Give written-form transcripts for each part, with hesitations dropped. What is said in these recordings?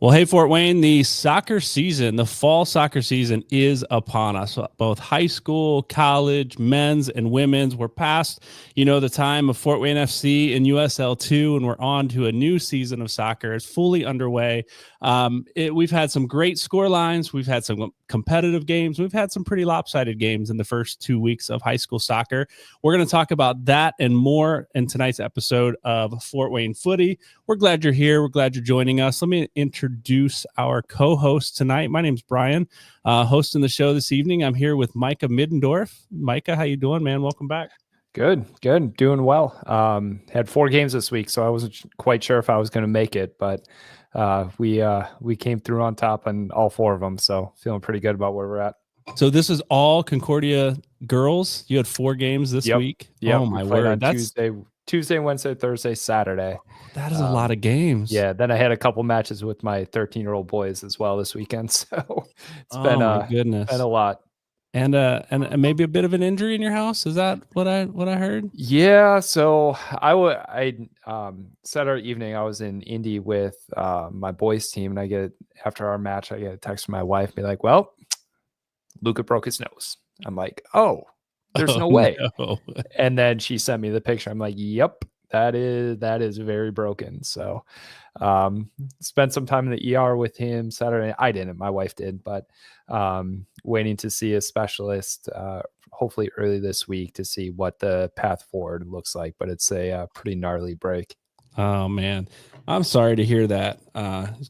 Well, hey, Fort Wayne, the soccer season, the fall soccer season is upon us. Both high school, college, men's, and women's. We're past, the time of Fort Wayne FC and USL2, and we're on to a new season of soccer. It's fully underway. We've had some great score lines. We've had some competitive games. We've had some pretty lopsided games in the first 2 weeks of high school soccer. We're going to talk about that and more in tonight's episode of Fort Wayne Footy. We're glad you're here. We're glad you're joining us. Let me introduce our co-host tonight. My name's Brian, hosting the show this evening. I'm here with Micah Middendorf. Micah, how you doing, man? Welcome back. Good. Doing well. Had 4 games this week, so I wasn't quite sure if I was going to make it, but we came through on top on all 4 of them, so feeling pretty good about where we're at. So this is all Concordia girls. You had 4 games this week. Yeah. Oh my word! That's Tuesday, Wednesday, Thursday, Saturday. That is a lot of games. Yeah. Then I had a couple matches with my 13-year-old boys as well this weekend. So it's been a lot. And maybe a bit of an injury in your house. Is that what I heard? Yeah. So I Saturday evening I was in Indy with my boys team, and after our match I get a text from my wife, be like, "Well, Luca broke his nose." I'm like, "Oh, there's no way." No. And then she sent me the picture. I'm like, "Yep, that is very broken." So spent some time in the ER with him Saturday. I didn't, my wife did, but waiting to see a specialist hopefully early this week to see what the path forward looks like. But it's a pretty gnarly break. Oh man, I'm sorry to hear that.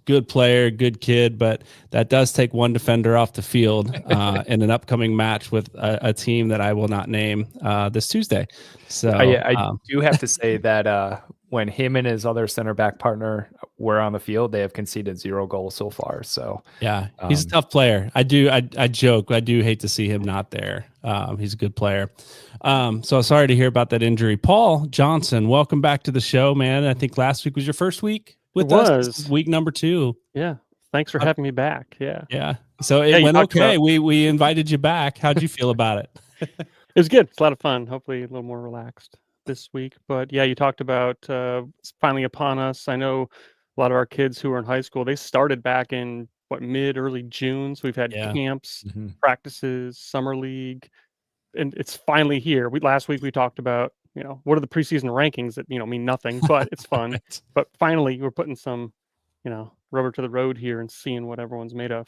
Good player, good kid, but that does take one defender off the field in an upcoming match with a team that I will not name this Tuesday. So I do have to say that when him and his other center back partner were on the field, they have conceded 0 goals so far. So yeah, he's a tough player. I joke. I do hate to see him not there. He's a good player. So sorry to hear about that injury. Paul Johnson, welcome back to the show, man. I think last week was your first week with us. This is week number 2. Yeah. Thanks for having me back. Yeah. Yeah. So it went okay. We invited you back. How'd you feel about it? It was good. It's a lot of fun. Hopefully a little more relaxed this week. But yeah, you talked about it's finally upon us. I know a lot of our kids who are in high school, they started back in early June. So we've had camps, practices, summer league, and it's finally here. Last week we talked about, what are the preseason rankings that, mean nothing, but it's fun. Right. But finally we're putting some, rubber to the road here and seeing what everyone's made of.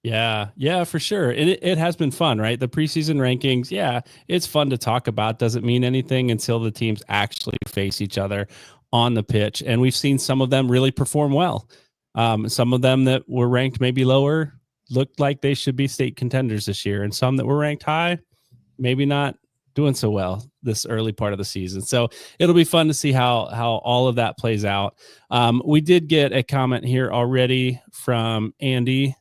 Yeah, for sure. It has been fun, right? The preseason rankings, yeah, it's fun to talk about. Doesn't mean anything until the teams actually face each other on the pitch. And we've seen some of them really perform well. Some of them that were ranked maybe lower looked like they should be state contenders this year. And some that were ranked high, maybe not doing so well this early part of the season. So it'll be fun to see how all of that plays out. We did get a comment here already from Andy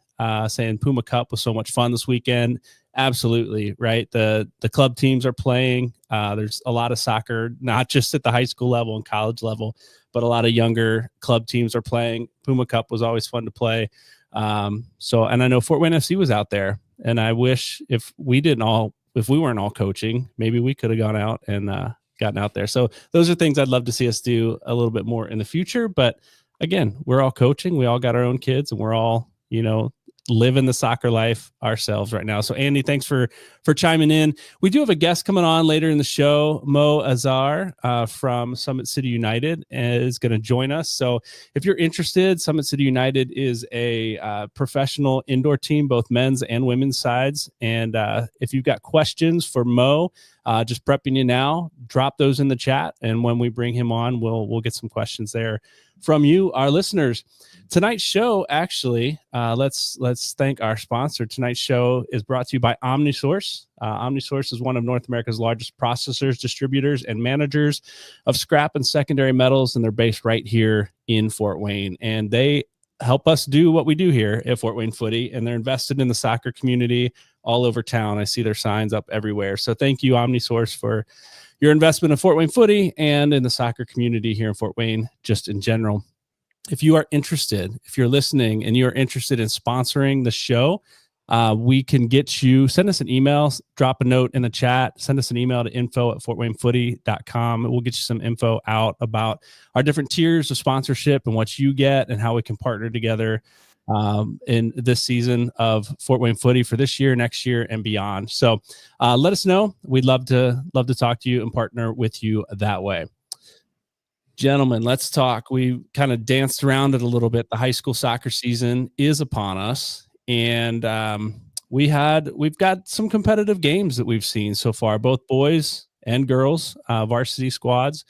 saying Puma Cup was so much fun this weekend. Absolutely, right? The club teams are playing. There's a lot of soccer, not just at the high school level and college level, but a lot of younger club teams are playing. Puma Cup was always fun to play. And I know Fort Wayne FC was out there, and I wish if we weren't all coaching, maybe we could have gone out and gotten out there. So those are things I'd love to see us do a little bit more in the future. But again, we're all coaching. We all got our own kids, and we're all, living the soccer life ourselves right now. So Andy, thanks for chiming in. We do have a guest coming on later in the show. Mohamad Azhar from Summit City United is going to join us. So if you're interested, Summit City United is a professional indoor team, both men's and women's sides. And if you've got questions for Mo, just prepping you now, drop those in the chat. And when we bring him on, we'll get some questions there from you, our listeners. Tonight's show, actually, let's thank our sponsor. Tonight's show is brought to you by OmniSource. OmniSource is one of North America's largest processors, distributors, and managers of scrap and secondary metals, and they're based right here in Fort Wayne. And they help us do what we do here at Fort Wayne Footy, and they're invested in the soccer community all over town. I see their signs up everywhere. So thank you, OmniSource, for your investment in Fort Wayne Footy and in the soccer community here in Fort Wayne, just in general. If you are interested, if you're listening and you're interested in sponsoring the show, we can get you, send us an email, drop a note in the chat, send us an email to info@fortwaynefooty.com. We'll get you some info out about our different tiers of sponsorship and what you get and how we can partner together in this season of Fort Wayne Footy for this year, next year, and beyond. So let us know. We'd love to talk to you and partner with you that way. Gentlemen, let's talk. We kind of danced around it a little bit. The high school soccer season is upon us. And we've got some competitive games that we've seen so far, both boys and girls, varsity squads,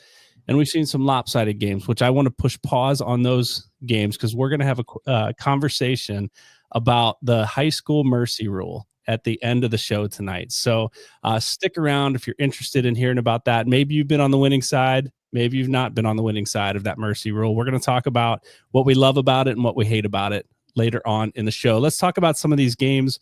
and we've seen some lopsided games, which I want to push pause on those games because we're going to have a conversation about the high school mercy rule at the end of the show tonight. So stick around if you're interested in hearing about that. Maybe you've been on the winning side. Maybe you've not been on the winning side of that mercy rule. We're going to talk about what we love about it and what we hate about it later on in the show. Let's talk about some of these games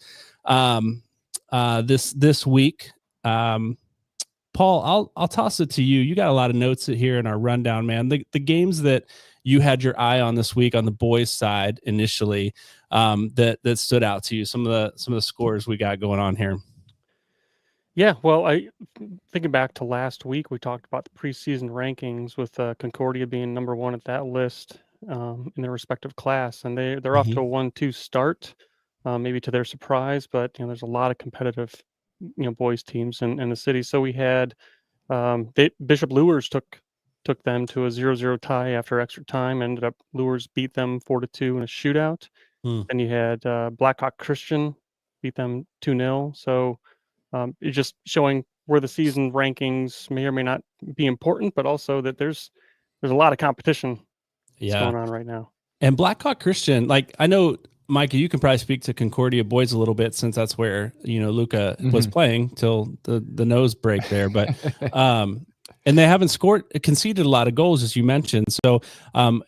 this week. Paul, I'll toss it to you. You got a lot of notes here in our rundown, man. The games that you had your eye on this week on the boys' side initially that stood out to you. Some of the scores we got going on here. Yeah, well, thinking back to last week, we talked about the preseason rankings with Concordia being number one at that list in their respective class, and they're off to a 1-2 start, maybe to their surprise, but there's a lot of competitive boys teams in the city. So we had Bishop Lures took them to a 0-0 tie after extra time. Ended up Lures beat them 4-2 in a shootout. And you had Blackhawk Christian beat them 2-0. So it's just showing where the season rankings may or may not be important, but also that there's a lot of competition that's going on right now. And Blackhawk Christian, like I know, Micah, you can probably speak to Concordia boys a little bit since that's where Luca was playing till the nose break there, but and they haven't conceded a lot of goals as you mentioned. So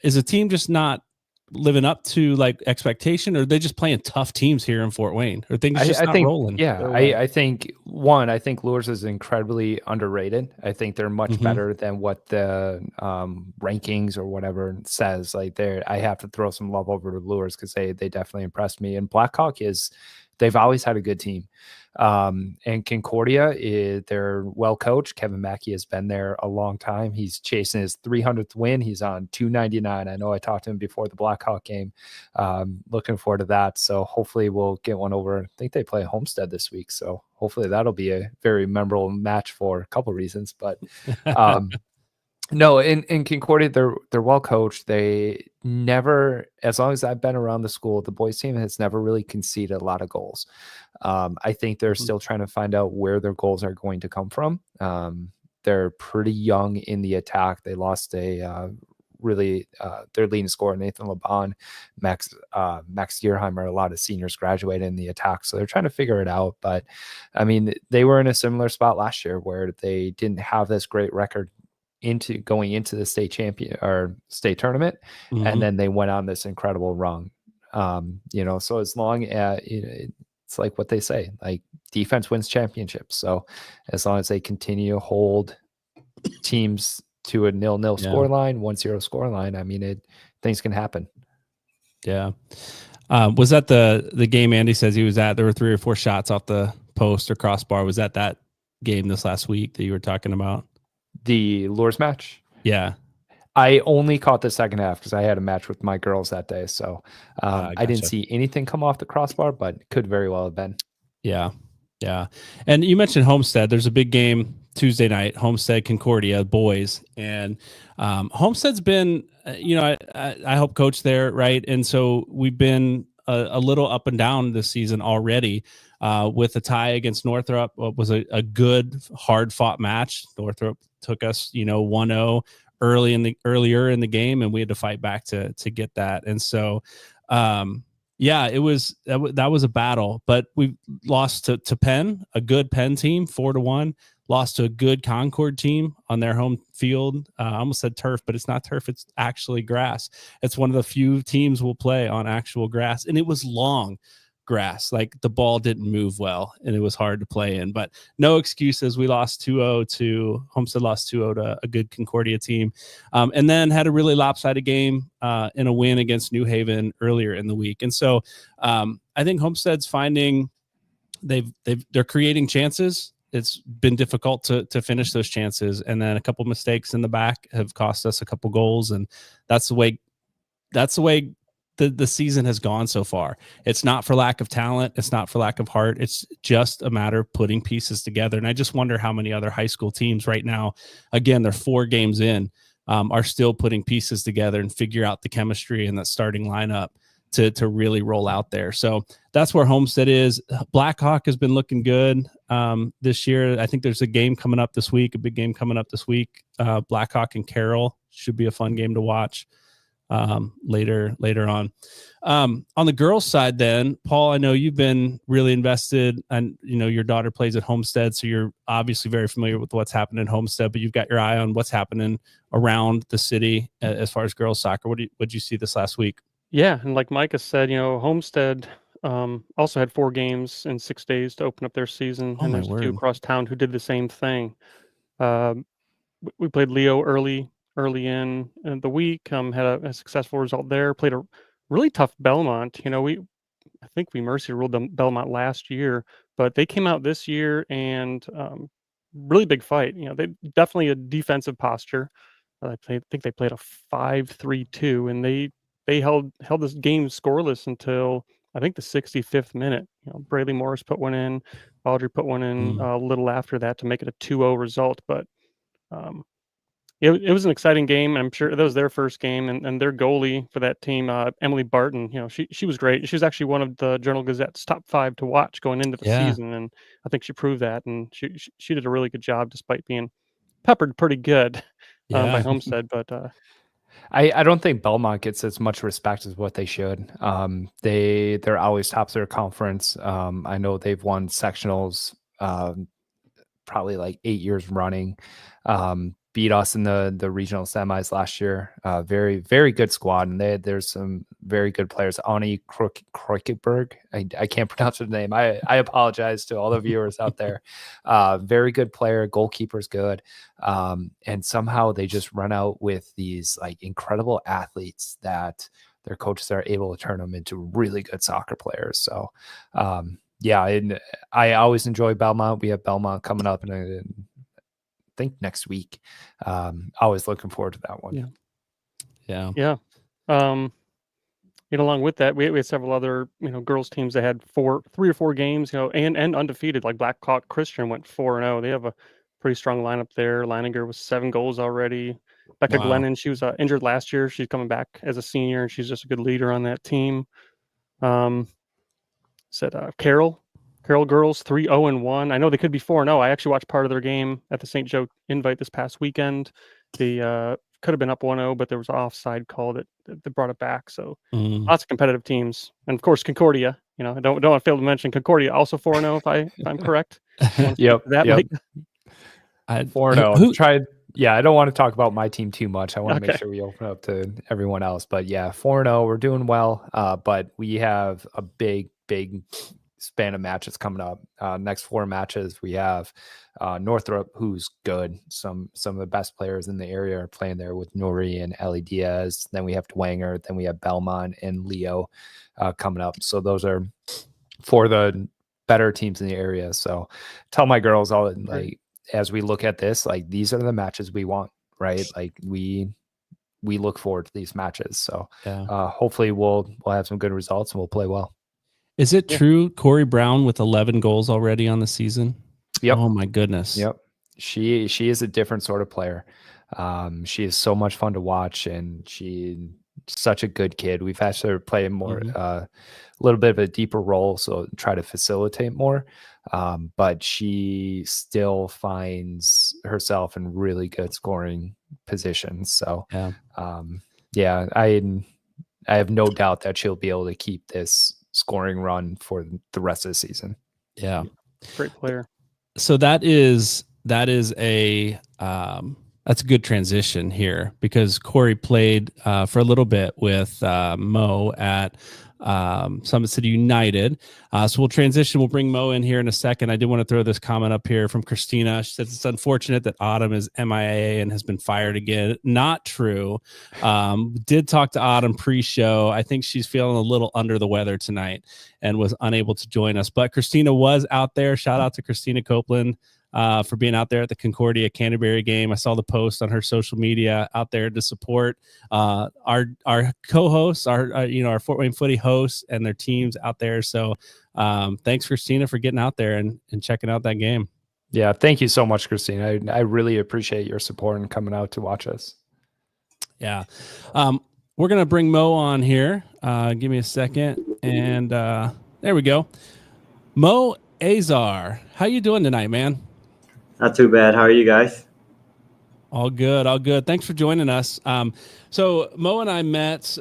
is the team just not living up to like expectation, or are they just playing tough teams here in Fort Wayne, or things just not rolling? Yeah, I think Lures is incredibly underrated. I think they're much better than what the rankings or whatever says. Like I have to throw some love over to Lures because they definitely impressed me. And Blackhawk they've always had a good team. And Concordia, they're well coached. Kevin Mackey has been there a long time. He's chasing his 300th win. He's on 299. I know I talked to him before the Blackhawk game. Looking forward to that. So hopefully we'll get one over. I think they play Homestead this week. So hopefully that'll be a very memorable match for a couple of reasons. But no, in Concordia, they're well coached. They never, as long as I've been around the school, the boys team has never really conceded a lot of goals. I think they're still trying to find out where their goals are going to come from. They're pretty young in the attack. They lost their leading scorer, Nathan Laban, Max Gearheimer. A lot of seniors graduated in the attack, so they're trying to figure it out. But I mean, they were in a similar spot last year where they didn't have this great record going into the state champion or state tournament, and then they went on this incredible run. So as long as it's like what they say, like defense wins championships. So as long as they continue to hold teams to a 0-0 score line, 1-0 score line, I mean, things can happen. Yeah. Was that the game Andy says he was at? There were 3 or 4 shots off the post or crossbar. Was that game this last week that you were talking about? The Lures match? Yeah. I only caught the second half because I had a match with my girls that day. So Gotcha. I didn't see anything come off the crossbar, but could very well have been. Yeah. Yeah. And you mentioned Homestead. There's a big game Tuesday night, Homestead Concordia boys. And Homestead's been, I help coach there, right? And so we've been a little up and down this season already. With a tie against Northrop, was a good, hard-fought match. Northrop took us, 1-0 earlier in the game, and we had to fight back to get that. And so, it was that was a battle. But we lost to Penn, a good Penn team, 4-1. Lost to a good Concord team on their home field. I almost said turf, but it's not turf. It's actually grass. It's one of the few teams we'll play on actual grass, and it was long. grass. Like the ball didn't move well and it was hard to play in, but no excuses. We lost 2-0 to Homestead, lost 2-0 to a good Concordia team. And then had a really lopsided game in a win against New Haven earlier in the week. And so I think Homestead's finding they're creating chances. It's been difficult to finish those chances. And then a couple mistakes in the back have cost us a couple goals. And that's the way the season has gone so far. It's not for lack of talent. It's not for lack of heart. It's just a matter of putting pieces together. And I just wonder how many other high school teams right now, again, they're 4 games in, are still putting pieces together and figure out the chemistry and that starting lineup to really roll out there. So that's where Homestead is. Blackhawk has been looking good this year. I think there's a game coming up this week, a big game coming up this week. Blackhawk and Carroll should be a fun game to watch later on. On the girls' side then, Paul, I know you've been really invested, and your daughter plays at Homestead, so you're obviously very familiar with what's happening in Homestead, but you've got your eye on what's happening around the city as far as girls soccer. What'd you see this last week? Yeah, and like Micah said, Homestead also had 4 games in 6 days to open up their season, and there's 2 across town who did the same thing. We played Leo early in the week, had a successful result there. Played a really tough Belmont. I think we mercy ruled them Belmont last year, but they came out this year and really big fight. They definitely a defensive posture. I think they played a 5-3-2, and they held this game scoreless until I think the 65th minute. Brayley Morris put one in, Audrey put one in a little after that to make it a 2-0 result. But it was an exciting game. I'm sure that was their first game, and their goalie for that team, Emily Barton. She was great. She was actually one of the Journal-Gazette's top 5 to watch going into the season, and I think she proved that. And she did a really good job despite being peppered pretty good by Homestead. But I don't think Belmont gets as much respect as what they should. They're always top of their conference. I know they've won sectionals probably like 8 years running. Beat us in the regional semis last year. Very, very good squad, and there's some very good players. Ani Kroekeberg, I can't pronounce her name. I apologize to all the viewers out there. Very good player. Goalkeeper's good, and somehow they just run out with these like incredible athletes that their coaches are able to turn them into really good soccer players. So, and I always enjoy Belmont. We have Belmont coming up in think next week. Always looking forward to that one. Yeah. Along with that, we had several other girls teams that had 3 or 4 games, and undefeated. Like Blackhawk Christian went 4-0. They have a pretty strong lineup there. Leininger was 7 goals already. Becca Glennon, she was injured last year. She's coming back as a senior, and she's just a good leader on that team. Carroll girls 3-0-1. I know they could be 4-0. I actually watched part of their game at the St. Joe Invite this past weekend. They could have been up 1-0, but there was an offside call that brought it back. So lots of competitive teams, and of course Concordia. I don't want to fail to mention Concordia also 4-0 if I'm correct. Yep. 4-0. Tried. Yeah, I don't want to talk about my team too much. I want to make sure we open up to everyone else. But yeah, 4-0. We're doing well. But we have a big span of matches coming up. Next 4 matches we have Northrop, who's good. Some of the best players in the area are playing there with Nori and Ellie Diaz. Then we have Dwanger. Then we have Belmont and Leo coming up. So those are 4 of the better teams in the area. So tell my girls as we look at this, like these are the matches we want, right? Like we look forward to these matches. So hopefully we'll have some good results and we'll play well. Is it true Corey Brown with 11 goals already on the season? Yep. Oh my goodness. Yep. She is a different sort of player. She is so much fun to watch, and she's such a good kid. We've asked her to play more, a little bit of a deeper role, so try to facilitate more. But she still finds herself in really good scoring positions. So, I have no doubt that she'll be able to keep this scoring run for the rest of the season. Yeah. Great player. So that is a that's a good transition here, because Corey played for a little bit with Mo at Summit City United. So we'll transition. We'll bring Mo in here in a second. I did want to throw this comment up here from Christina. She says it's unfortunate that Autumn is MIA and has been fired again. Not true. Did talk to Autumn pre-show. I think she's feeling a little under the weather tonight and was unable to join us. But Christina was out there. Shout out to Christina Copeland for being out there at the Concordia Canterbury game. I saw the post on her social media out there to support our co-hosts, our Fort Wayne Footy hosts and their teams out there. So thanks, Christina, for getting out there and checking out that game. Yeah, thank you so much, Christina. I really appreciate your support and coming out to watch us. Yeah. We're going to bring Mo on here. Give me a second. And there we go. Mo Azhar, how you doing tonight, man? Not too bad. How are you guys? All good. All good. Thanks for joining us. So Mo and I met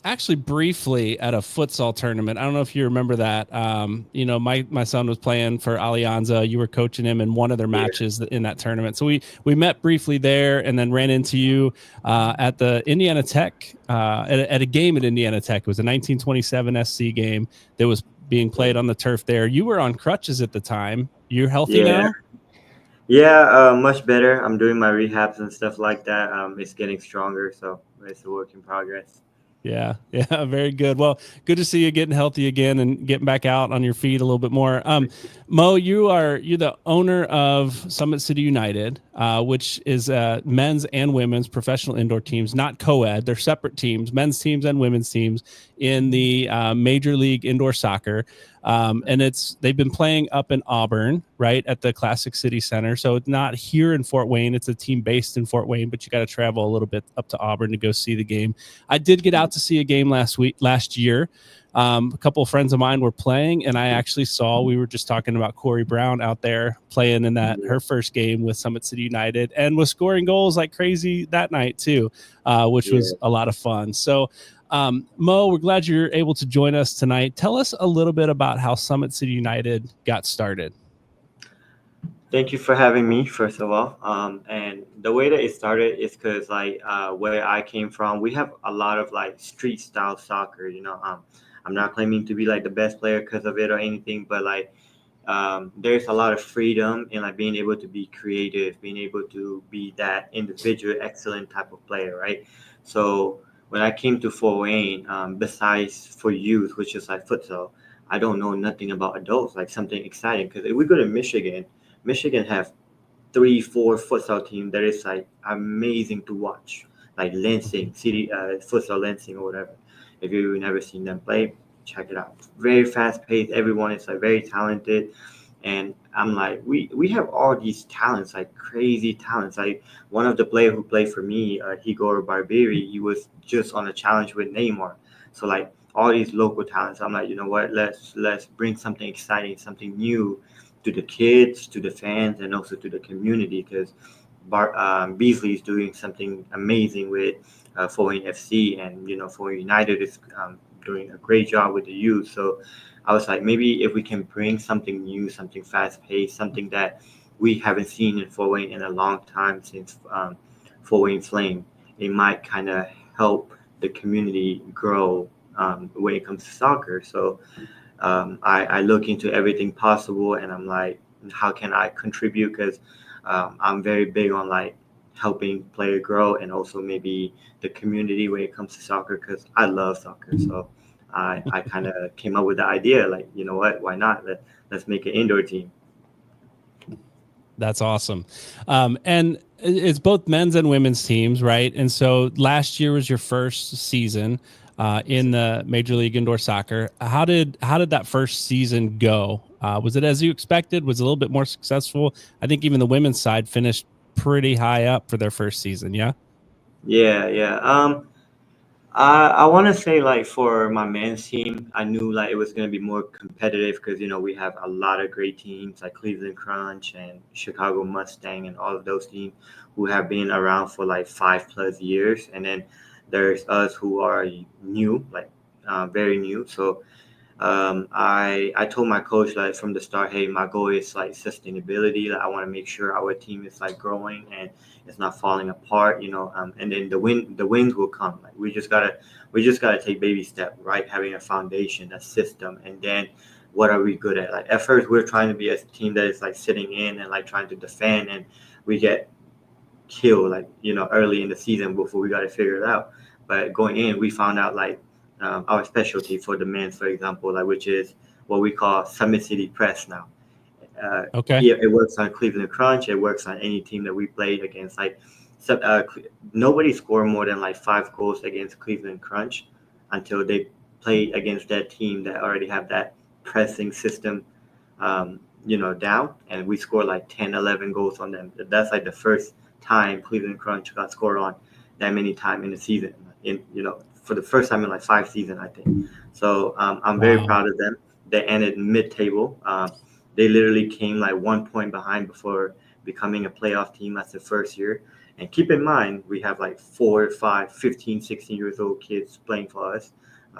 actually briefly at a futsal tournament. I don't know if you remember that. My son was playing for Alianza. You were coaching him in one of their matches in that tournament. So we met briefly there and then ran into you at the Indiana Tech, at a game at Indiana Tech. It was a 1927 SC game that was being played on the turf there. You were on crutches at the time. You're healthy now? Yeah, much better. I'm doing my rehabs and stuff like that. It's getting stronger, so it's a work in progress. Yeah, very good. Well, good to see you getting healthy again and getting back out on your feet a little bit more. Mo, you're the owner of Summit City United, which is men's and women's professional indoor teams, not co-ed. They're separate teams, men's teams and women's teams in the Major League Indoor Soccer. And they've been playing up in Auburn, right, at the Classic City Center. So it's not here in Fort Wayne. It's a team based in Fort Wayne, but you got to travel a little bit up to Auburn to go see the game. I did get out to see a game last year. A couple of friends of mine were playing, and I actually we were just talking about Corey Brown out there playing in her first game with Summit City United and was scoring goals like crazy that night too, which was a lot of fun. So, Mo, we're glad you're able to join us tonight. Tell us a little bit about how Summit City United got started. Thank you for having me, first of all. And the way that it started is because, where I came from, we have a lot of street style soccer. I'm not claiming to be the best player because of it or anything, but there's a lot of freedom in being able to be creative, being able to be that individual, excellent type of player, right? So when I came to Fort Wayne, besides for youth, which is futsal, I don't know nothing about adults, something exciting. Because if we go to Michigan have 3-4 futsal teams that is amazing to watch, like Lansing City, futsal Lansing or whatever. If you've never seen them play, check it out. Very fast paced. Everyone is very talented. And I'm we have all these talents, crazy talents. One of the players who played for me, Igor Barberi, he was just on a challenge with Neymar. So all these local talents, I'm you know what? Let's bring something exciting, something new to the kids, to the fans, and also to the community. Because Beasley is doing something amazing with Fort Wayne FC, and Fort Wayne United is doing a great job with the youth. So I was maybe if we can bring something new, something fast-paced, something that we haven't seen in Fort Wayne in a long time since Fort Wayne Flame, it might kind of help the community grow when it comes to soccer. So I look into everything possible, and I'm how can I contribute? Because I'm very big on helping player grow, and also maybe the community when it comes to soccer, because I love soccer. So I kind of came up with the idea, you know what, why not? Let's make an indoor team. That's awesome. And it's both men's and women's teams, right? And so last year was your first season in the Major League Indoor Soccer. How did that first season go? Was it as you expected? Was it a little bit more successful? I think even the women's side finished pretty high up for their first season. Yeah. I want to say for my men's team, I knew it was going to be more competitive because we have a lot of great teams like Cleveland Crunch and Chicago Mustang and all of those teams who have been around for 5+ years, and then there's us who are new, very new. So I told my coach like from the start, hey, my goal is like sustainability. Like I want to make sure our team is like growing and it's not falling apart, you know. And then the wins will come. Like we just gotta take baby step, right? Having a foundation, a system, and then what are we good at? Like at first we're trying to be a team that is like sitting in and like trying to defend, and we get killed like early in the season before we got to figure it out. But going in, we found out like our specialty for the men, for example, like which is what we call Summit City Press now. Okay. Yeah, it works on Cleveland Crunch. It works on any team that we played against. Like, nobody scored more than like 5 goals against Cleveland Crunch until they played against that team that already have that pressing system, down. And we scored like 10, 11 goals on them. That's like the first time Cleveland Crunch got scored on that many times in the season. For the first time in like 5 seasons, I think. So I'm very proud of them. They ended mid-table. They literally came like 1 point behind before becoming a playoff team as the first year. And keep in mind, we have like 4, 5, 15, 16 years old kids playing for us,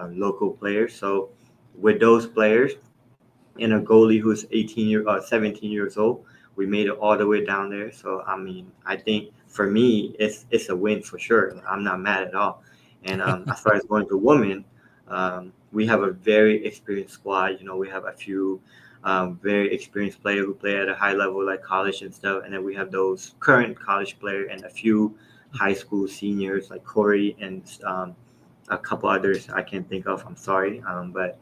local players. So with those players and a goalie who's 17 years old, we made it all the way down there. So, I mean, I think for me, it's a win for sure. I'm not mad at all. And as far as going to women, we have a very experienced squad. We have a few very experienced players who play at a high level, like college and stuff. And then we have those current college players and a few high school seniors like Corey and a couple others I can't think of. I'm sorry. But,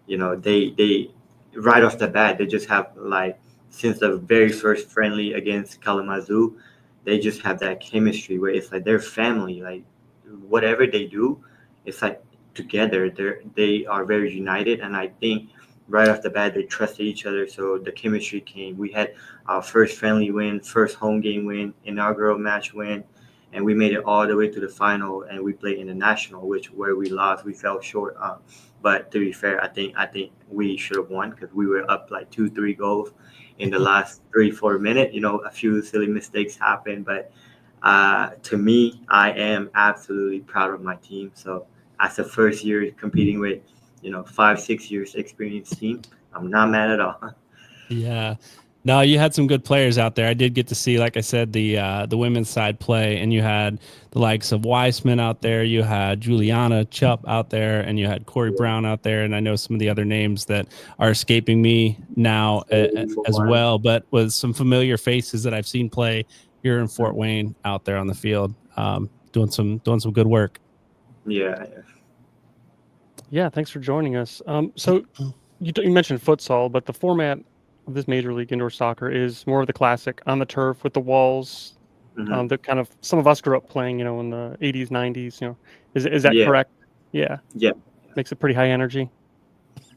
they right off the bat, they just have like, since the very first friendly against Kalamazoo, they just have that chemistry where it's like they're family. Like whatever they do, it's like together. They are very united, and I think right off the bat they trusted each other. So the chemistry came. We had our first friendly win, first home game win, inaugural match win, and we made it all the way to the final. And we played in the national, where we lost. We fell short. But to be fair, I think we should have won because we were up like 2-3 goals in the last 3-4 minutes. A few silly mistakes happened, but to me, I am absolutely proud of my team. So as a first year competing with 5-6 years experienced team, I'm not mad at all. Yeah. No, you had some good players out there. I did get to see, like I said, the women's side play, and you had the likes of Weissman out there. You had Juliana Chupp out there, and you had Corey Brown out there. And I know some of the other names that are escaping me now as well, but with some familiar faces that I've seen play here in Fort Wayne out there on the field, doing some good work. Yeah. Yeah. Thanks for joining us. So you mentioned futsal, but the format of this Major League Indoor Soccer is more of the classic on the turf with the walls. The kind of, some of us grew up playing, in the 80s, 90s. Is that correct? Yeah. Makes it pretty high energy.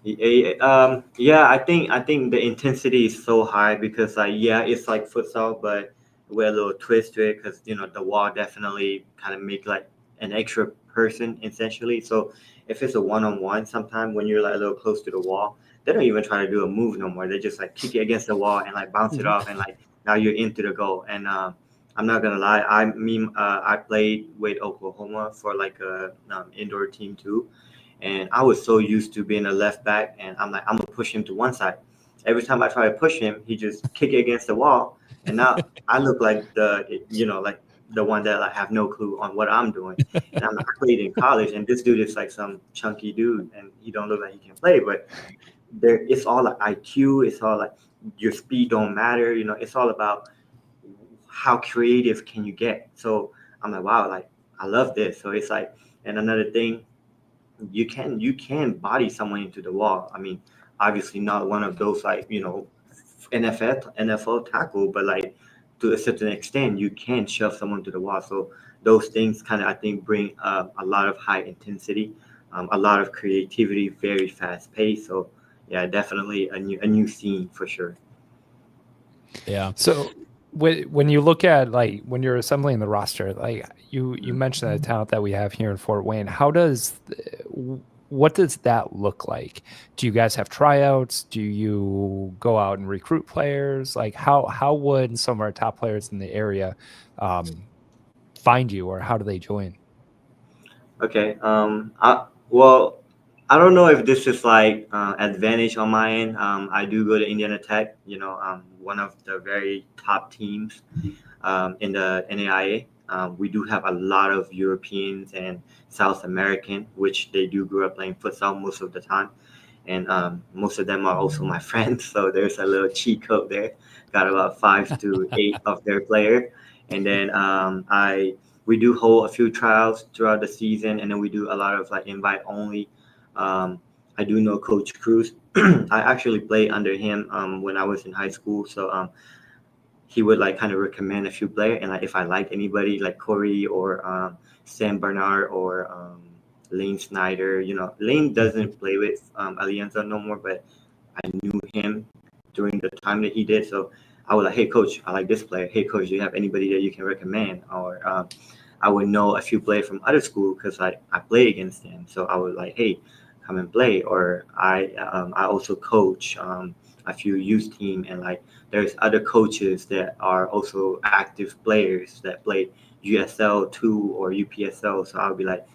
Yeah, I think the intensity is so high because it's like futsal, but with a little twist to it because the wall definitely kind of make like an extra person essentially. So if it's a one-on-one, sometimes when you're like a little close to the wall, they don't even try to do a move no more. They just like kick it against the wall and like bounce it off, and like now you're into the goal. And I'm not gonna lie, I played with Oklahoma for like a indoor team too, and I was so used to being a left back, and I'm like, I'm gonna push him to one side. Every time I try to push him, he just kick it against the wall, and now I look like like the one that I have no clue on what I'm doing. And I played in college, and this dude is like some chunky dude, and he don't look like he can play, but it's all like IQ. It's all like your speed don't matter. It's all about how creative can you get. So I'm like, wow, like I love this. So it's like, and another thing, you can body someone into the wall. I mean, obviously not one of those like NFL tackle, but like to a certain extent, you can shove someone to the wall. So those things kind of I think bring a lot of high intensity, a lot of creativity, very fast pace. So yeah, definitely a new scene for sure. Yeah. So when you look at like when you're assembling the roster, like you mentioned the talent that we have here in Fort Wayne, what does that look like? Do you guys have tryouts? Do you go out and recruit players? Like how would some of our top players in the area find you, or how do they join? Okay. don't know if this is like advantage on my end. I do go to Indiana Tech, one of the very top teams in the NAIA. We do have a lot of Europeans and South American, which they do grow up playing futsal most of the time. And most of them are also my friends. So there's a little cheat code there. Got about 5 to 8 of their player. And then we do hold a few trials throughout the season, and then we do a lot of like invite only. I do know Coach Cruz. I actually played under him when I was in high school. So he would like kind of recommend a few players, and like if I liked anybody like Corey or Sam Bernard or Lane Snyder, Lane doesn't play with Alianza no more, but I knew him during the time that he did. So I was like, hey coach, I like this player. Hey coach, do you have anybody that you can recommend? Or I would know a few players from other school because I play against them. So I was like, hey, come and play. Or I also coach a few youth team, and like there's other coaches that are also active players that play USL 2 or UPSL. So I'll be like,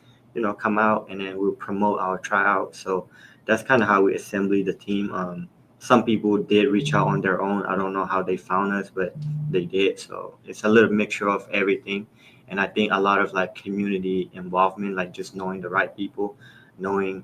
come out, and then we'll promote our tryout. So that's kind of how we assemble the team. Some people did reach out on their own. I don't know how they found us, but they did. So it's a little mixture of everything. And I think a lot of like community involvement, like just knowing the right people, knowing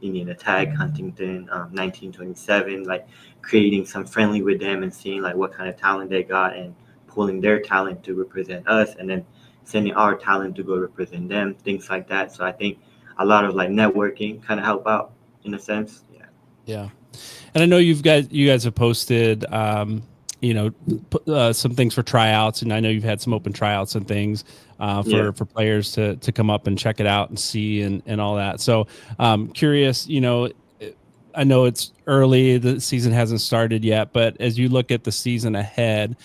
Indian Attack, Huntington, 1927, like creating some friendly with them and seeing like what kind of talent they got and pulling their talent to represent us, and then sending our talent to go represent them, things like that. So I think a lot of like networking kind of help out in a sense. Yeah. Yeah. And I know you guys have posted, some things for tryouts, and I know you've had some open tryouts and things for players to come up and check it out and see and all that. So curious, I know it's early, the season hasn't started yet, but as you look at the season ahead,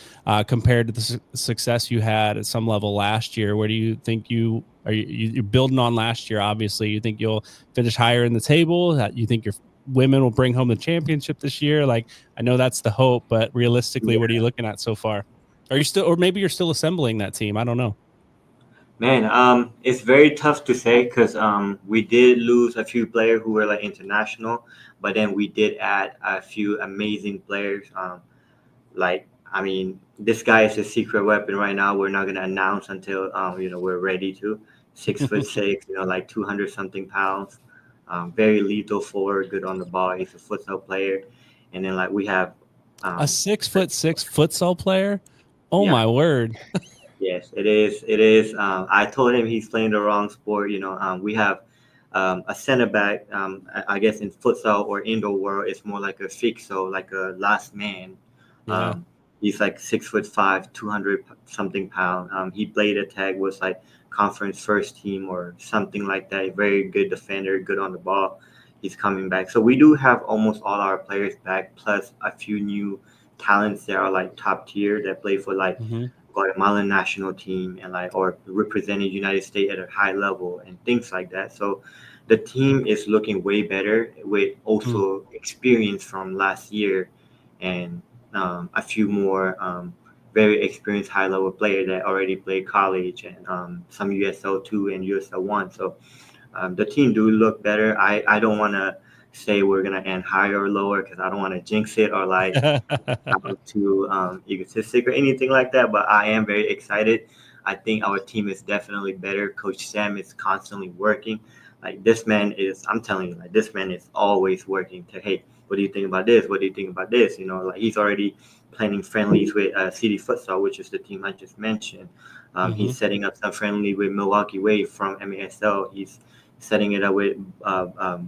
compared to the success you had at some level last year, where do you think you're building on last year? Obviously, you think you'll finish higher in the table? You think your women will bring home the championship this year? Like, I know that's the hope, but realistically, what are you looking at so far? Are you still, or maybe you're still assembling that team? I don't know. Man, it's very tough to say because we did lose a few players who were like international, but then we did add a few amazing players. This guy is a secret weapon right now. We're not gonna announce until we're ready to. 6'6", like 200 something pounds. Very lethal forward, good on the ball. He's a futsal player, and then like we have a 6'6" futsal player. Oh my word! Yes, it is. It is. I told him he's playing the wrong sport. We have a center back. I guess in futsal or indoor world, it's more like a fixo, like a last man. Yeah. He's like 6'5", 200 something pound. He played at tag, was like conference first team or something like that. Very good defender, good on the ball. He's coming back. So we do have almost all our players back, plus a few new talents that are like top tier that play for like Guatemalan national team and like or representing United States at a high level and things like that. So the team is looking way better with also experience from last year and a few more very experienced high level players that already played college and some USL 2 and USL 1. So the team do look better. I don't want to say we're gonna end higher or lower because I don't want to jinx it or like I'm too egotistic or anything like that. But I am very excited. I think our team is definitely better. Coach Sam is constantly working. Like this man is, I'm telling you, like this man is always working to, hey, what do you think about this? What do you think about this? Like he's already planning friendlies with City Futsal, which is the team I just mentioned. He's setting up some friendly with Milwaukee Wave from MASL. He's setting it up with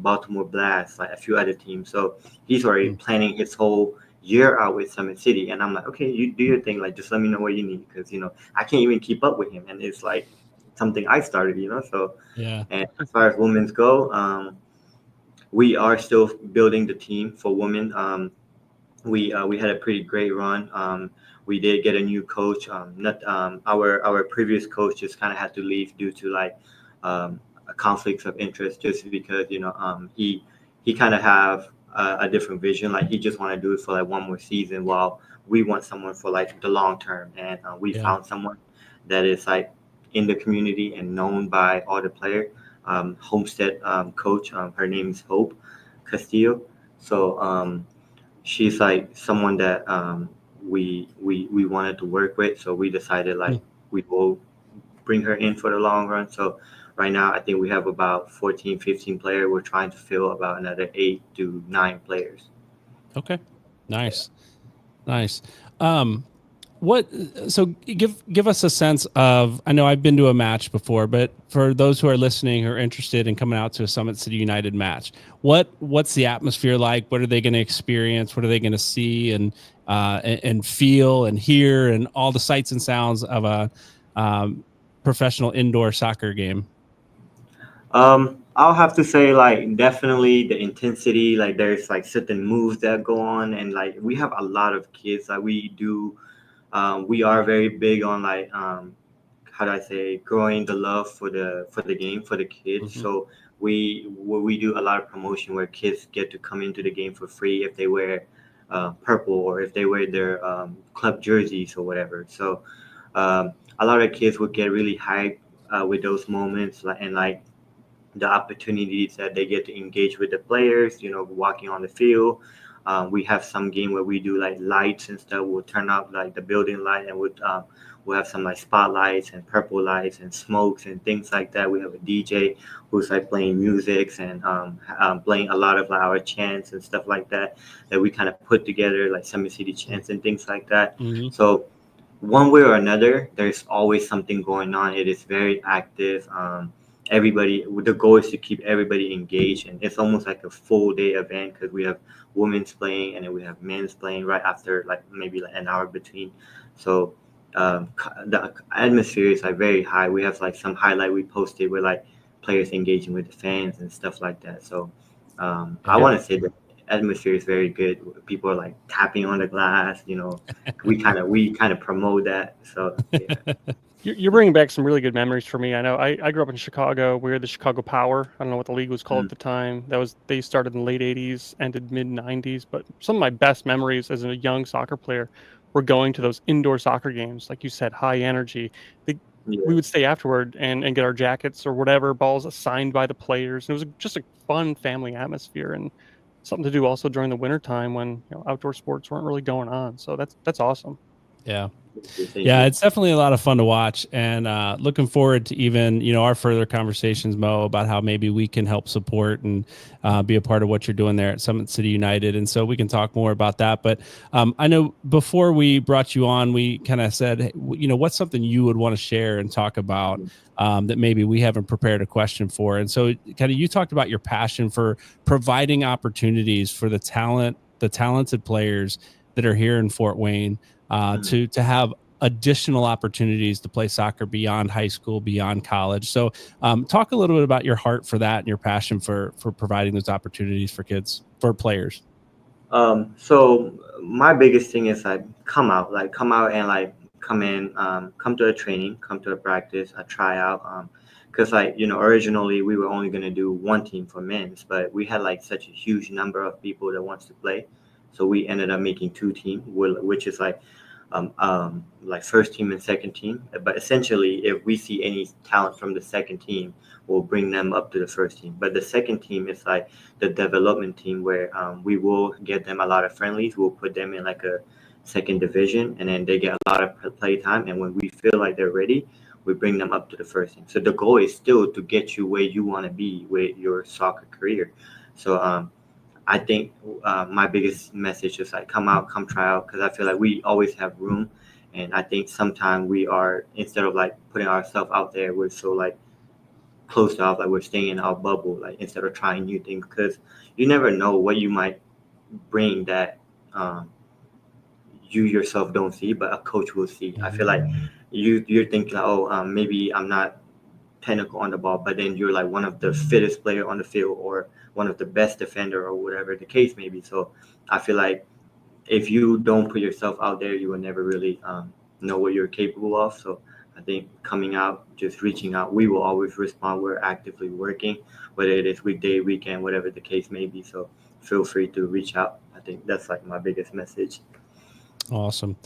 Baltimore Blast, like a few other teams. So he's already planning his whole year out with Summit City. And I'm like, okay, you do your thing. Like, just let me know what you need. Because, I can't even keep up with him. And it's like something I started, So, yeah. And as far as women's go, we are still building the team for women. We had a pretty great run. We did get a new coach. Our previous coach just kind of had to leave due to like conflicts of interest, just because he kind of have a different vision. Like he just want to do it for like one more season, while we want someone for like the long term. And we found someone that is like in the community and known by all the players. Homestead coach. Her name is Hope Castillo. So she's like someone that we wanted to work with. So we decided like we will bring her in for the long run. So right now, I think we have about 14, 15 players. We're trying to fill about another 8 to 9 players. Okay. Nice. Nice. What, so give us a sense of, I know I've been to a match before, but for those who are listening, who are interested in coming out to a Summit City United match, what's the atmosphere like? What are they going to experience? What are they going to see and feel and hear and all the sights and sounds of a professional indoor soccer game? I'll have to say like definitely the intensity, like there's like certain moves that go on, and like we have a lot of kids. Like we are very big on like how do I say, growing the love for the game for the kids. Mm-hmm. So we do a lot of promotion where kids get to come into the game for free if they wear purple or if they wear their club jerseys or whatever. So a lot of kids would get really hyped with those moments, and like the opportunities that they get to engage with the players, walking on the field. We have some game where we do like lights and stuff. We'll turn up like the building light, and we'll have some like spotlights and purple lights and smokes and things like that. We have a DJ who's like playing music and playing a lot of like, our chants and stuff like that we kind of put together, like Summit City chants and things like that. Mm-hmm. So one way or another, there's always something going on. It is very active. Everybody, the goal is to keep everybody engaged, and it's almost like a full day event because we have women's playing and then we have men's playing right after, like maybe like an hour between. So the atmosphere is like very high. We have like some highlight we posted with like players engaging with the fans and stuff like that. So I want to say the atmosphere is very good. People are like tapping on the glass, we kind of promote that. So yeah. You're bringing back some really good memories for me. I know I grew up in Chicago. We were the Chicago Power. I don't know what the league was called at the time. They started in the late 80s, ended mid 90s. But some of my best memories as a young soccer player were going to those indoor soccer games. Like you said, high energy. We would stay afterward and get our jackets or whatever, balls assigned by the players. And it was just a fun family atmosphere and something to do also during the wintertime when outdoor sports weren't really going on. So that's awesome. Yeah. Yeah, it's definitely a lot of fun to watch, and looking forward to even, our further conversations, Mo, about how maybe we can help support and be a part of what you're doing there at Summit City United. And so we can talk more about that. But I know before we brought you on, we kind of said, what's something you would want to share and talk about that maybe we haven't prepared a question for. And so kind of you talked about your passion for providing opportunities for the talented players that are here in Fort Wayne, to have additional opportunities to play soccer beyond high school, beyond college. So talk a little bit about your heart for that and your passion for providing those opportunities for players. So my biggest thing is like come out and like come in, come to a training, come to a practice, a tryout. Because originally we were only going to do one team for men's, but we had like such a huge number of people that wants to play. So we ended up making 2 teams, which is like first team and second team. But essentially, if we see any talent from the second team, we'll bring them up to the first team. But the second team is like the development team where we will get them a lot of friendlies. We'll put them in like a second division, and then they get a lot of play time. And when we feel like they're ready, we bring them up to the first team. So the goal is still to get you where you want to be with your soccer career. So I think my biggest message is like come out, come try out, because I feel like we always have room. And I think sometimes we are, instead of like putting ourselves out there, we're so like closed off, like we're staying in our bubble, like instead of trying new things, because you never know what you might bring that you yourself don't see, but a coach will see. I feel like you're thinking, maybe I'm not technical on the ball, but then you're like one of the fittest player on the field or one of the best defender or whatever the case may be. So I feel like if you don't put yourself out there, you will never really know what you're capable of. So I think coming out, just reaching out, we will always respond. We're actively working, whether it is weekday, weekend, whatever the case may be. So feel free to reach out. I think that's like my biggest message. Awesome.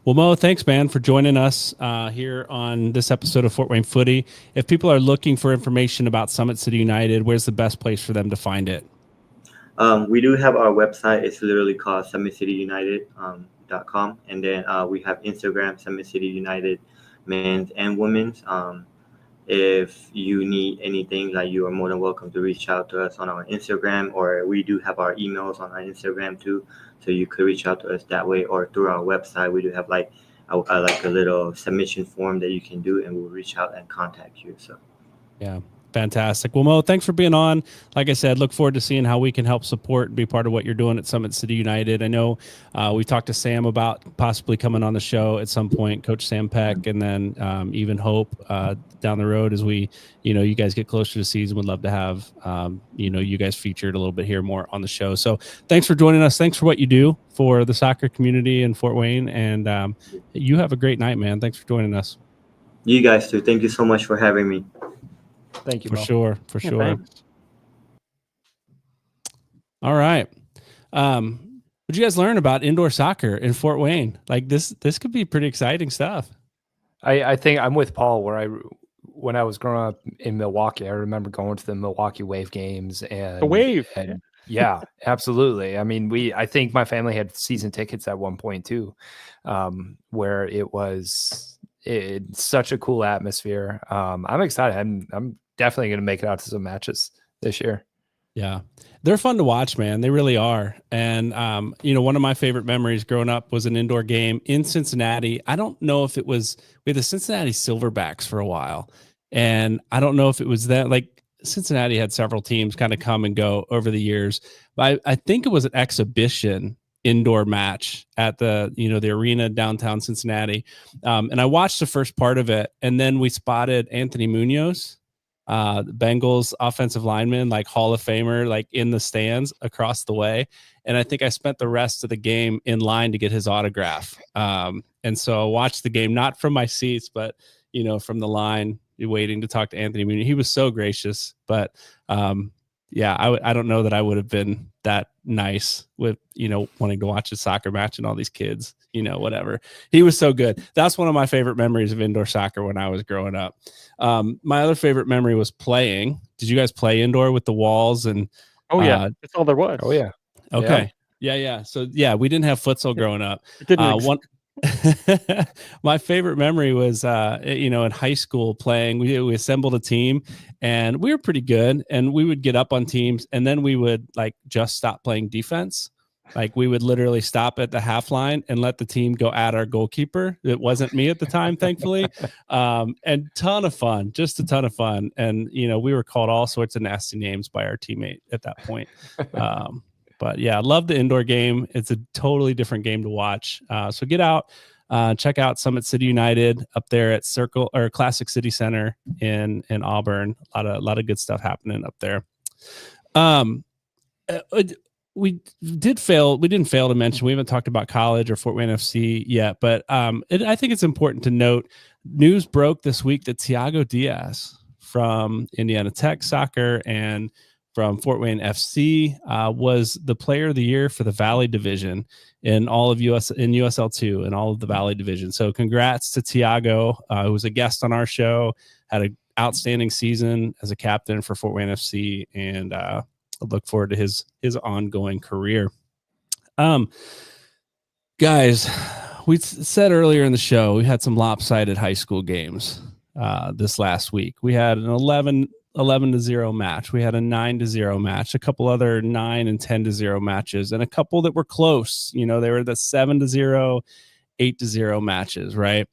Well, Mo, thanks, man, for joining us here on this episode of Fort Wayne Footy. If people are looking for information about Summit City United, where's the best place for them to find it? We do have our website. It's literally called summitcityunited.com. And then we have Instagram, Summit City United, men's and women's. If you need anything, like, you are more than welcome to reach out to us on our Instagram, or we do have our emails on our Instagram too. So you could reach out to us that way, or through our website. We do have like a little submission form that you can do, and we'll reach out and contact you. So yeah. Fantastic. Well, Mo, thanks for being on. Like I said, look forward to seeing how we can help support and be part of what you're doing at Summit City United. I know we talked to Sam about possibly coming on the show at some point, Coach Sam Peck, and then even Hope down the road as we, you guys get closer to the season. Would love to have, you guys featured a little bit here more on the show. So thanks for joining us. Thanks for what you do for the soccer community in Fort Wayne. And you have a great night, man. Thanks for joining us. you guys too. Thank you so much for having me. Thank you, For Mo. sure. Thanks. All right. What'd you guys learn about indoor soccer in Fort Wayne? Like this could be pretty exciting stuff. I think I'm with Paul, when I was growing up in Milwaukee, I remember going to the Milwaukee Wave games and The Wave. And yeah, absolutely. I mean, I think my family had season tickets at one point too, where it's such a cool atmosphere. I'm excited. I'm definitely going to make it out to some matches this year. Yeah. They're fun to watch, man. They really are. And, one of my favorite memories growing up was an indoor game in Cincinnati. I don't know if we had the Cincinnati Silverbacks for a while. And I don't know if it was that, like, Cincinnati had several teams kind of come and go over the years. But I think it was an exhibition indoor match at the arena downtown Cincinnati. And I watched the first part of it. And then we spotted Anthony Munoz, the Bengals offensive lineman, like Hall of Famer, like in the stands across the way. And I think I spent the rest of the game in line to get his autograph. And so I watched the game, not from my seats, but, from the line, waiting to talk to Anthony Munoz. He was so gracious, but I don't know that I would have been that nice with, wanting to watch a soccer match and all these kids, whatever. He was so good. That's one of my favorite memories of indoor soccer when I was growing up. My other favorite memory was playing. Did you guys play indoor with the walls? And Oh yeah, that's all there was. Oh yeah. okay. Yeah. So we didn't have futsal growing up. It didn't My favorite memory was, in high school playing, we assembled a team and we were pretty good, and we would get up on teams and then we would like just stop playing defense. Like we would literally stop at the half line and let the team go at our goalkeeper. It wasn't me at the time, thankfully. And just a ton of fun. And, we were called all sorts of nasty names by our teammate at that point. But yeah, I love the indoor game. It's a totally different game to watch. So get out, check out Summit City United up there at Classic City Center in Auburn. A lot of good stuff happening up there. We didn't fail to mention, we haven't talked about college or Fort Wayne FC yet, but I think it's important to note, news broke this week that Thiago Diaz from Indiana Tech Soccer and from Fort Wayne FC was the player of the year for the Valley Division in all of USL2 and all of the Valley Division. So congrats to Thiago, who was a guest on our show, had an outstanding season as a captain for Fort Wayne FC, and I look forward to his ongoing career. Guys, we said earlier in the show, we had some lopsided high school games this last week. We had an 11-0 match. We had a 9-0 match, a couple other 9 and 10-0 matches, and a couple that were close. They were the 7-0, 8-0 matches, right?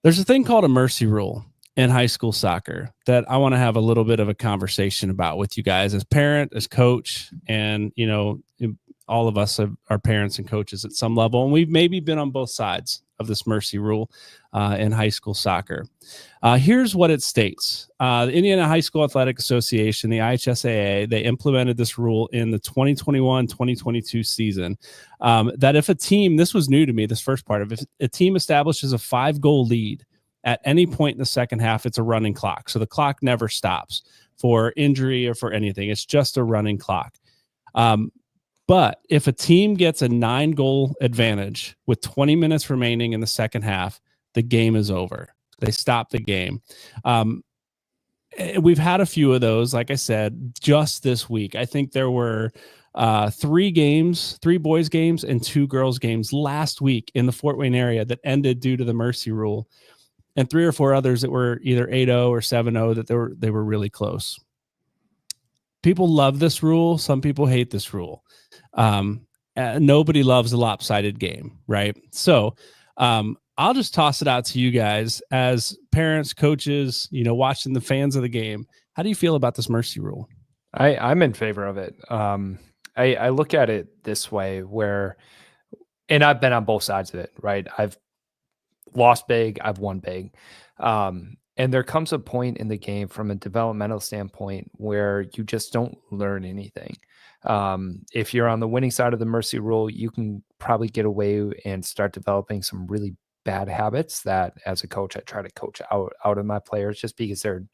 There's a thing called a mercy rule in high school soccer that I want to have a little bit of a conversation about with you guys as parent, as coach, and, all of us are parents and coaches at some level, and we've maybe been on both sides of this mercy rule in high school soccer. Here's what it states. The Indiana High School Athletic Association, the IHSAA, they implemented this rule in the 2021-2022 season, that if a team, this was new to me, this first part of it, if a team establishes a 5-goal lead at any point in the second half, it's a running clock. So the clock never stops for injury or for anything. It's just a running clock. But if a team gets a 9-goal advantage with 20 minutes remaining in the second half, the game is over. They stop the game. We've had a few of those, like I said, just this week. I think there were 3 boys games and 2 girls games last week in the Fort Wayne area that ended due to the mercy rule, and 3 or 4 others that were either 8-0 or 7-0 that they were really close. People love this rule. Some people hate this rule. Nobody loves a lopsided game, right? So I'll just toss it out to you guys as parents, coaches, watching the fans of the game. How do you feel about this mercy rule? I'm in favor of it. I look at it this way and I've been on both sides of it, right? I've lost big, I've won big. And there comes a point in the game from a developmental standpoint where you just don't learn anything. If you're on the winning side of the mercy rule, you can probably get away and start developing some really bad habits that as a coach, I try to coach out of my players just because they're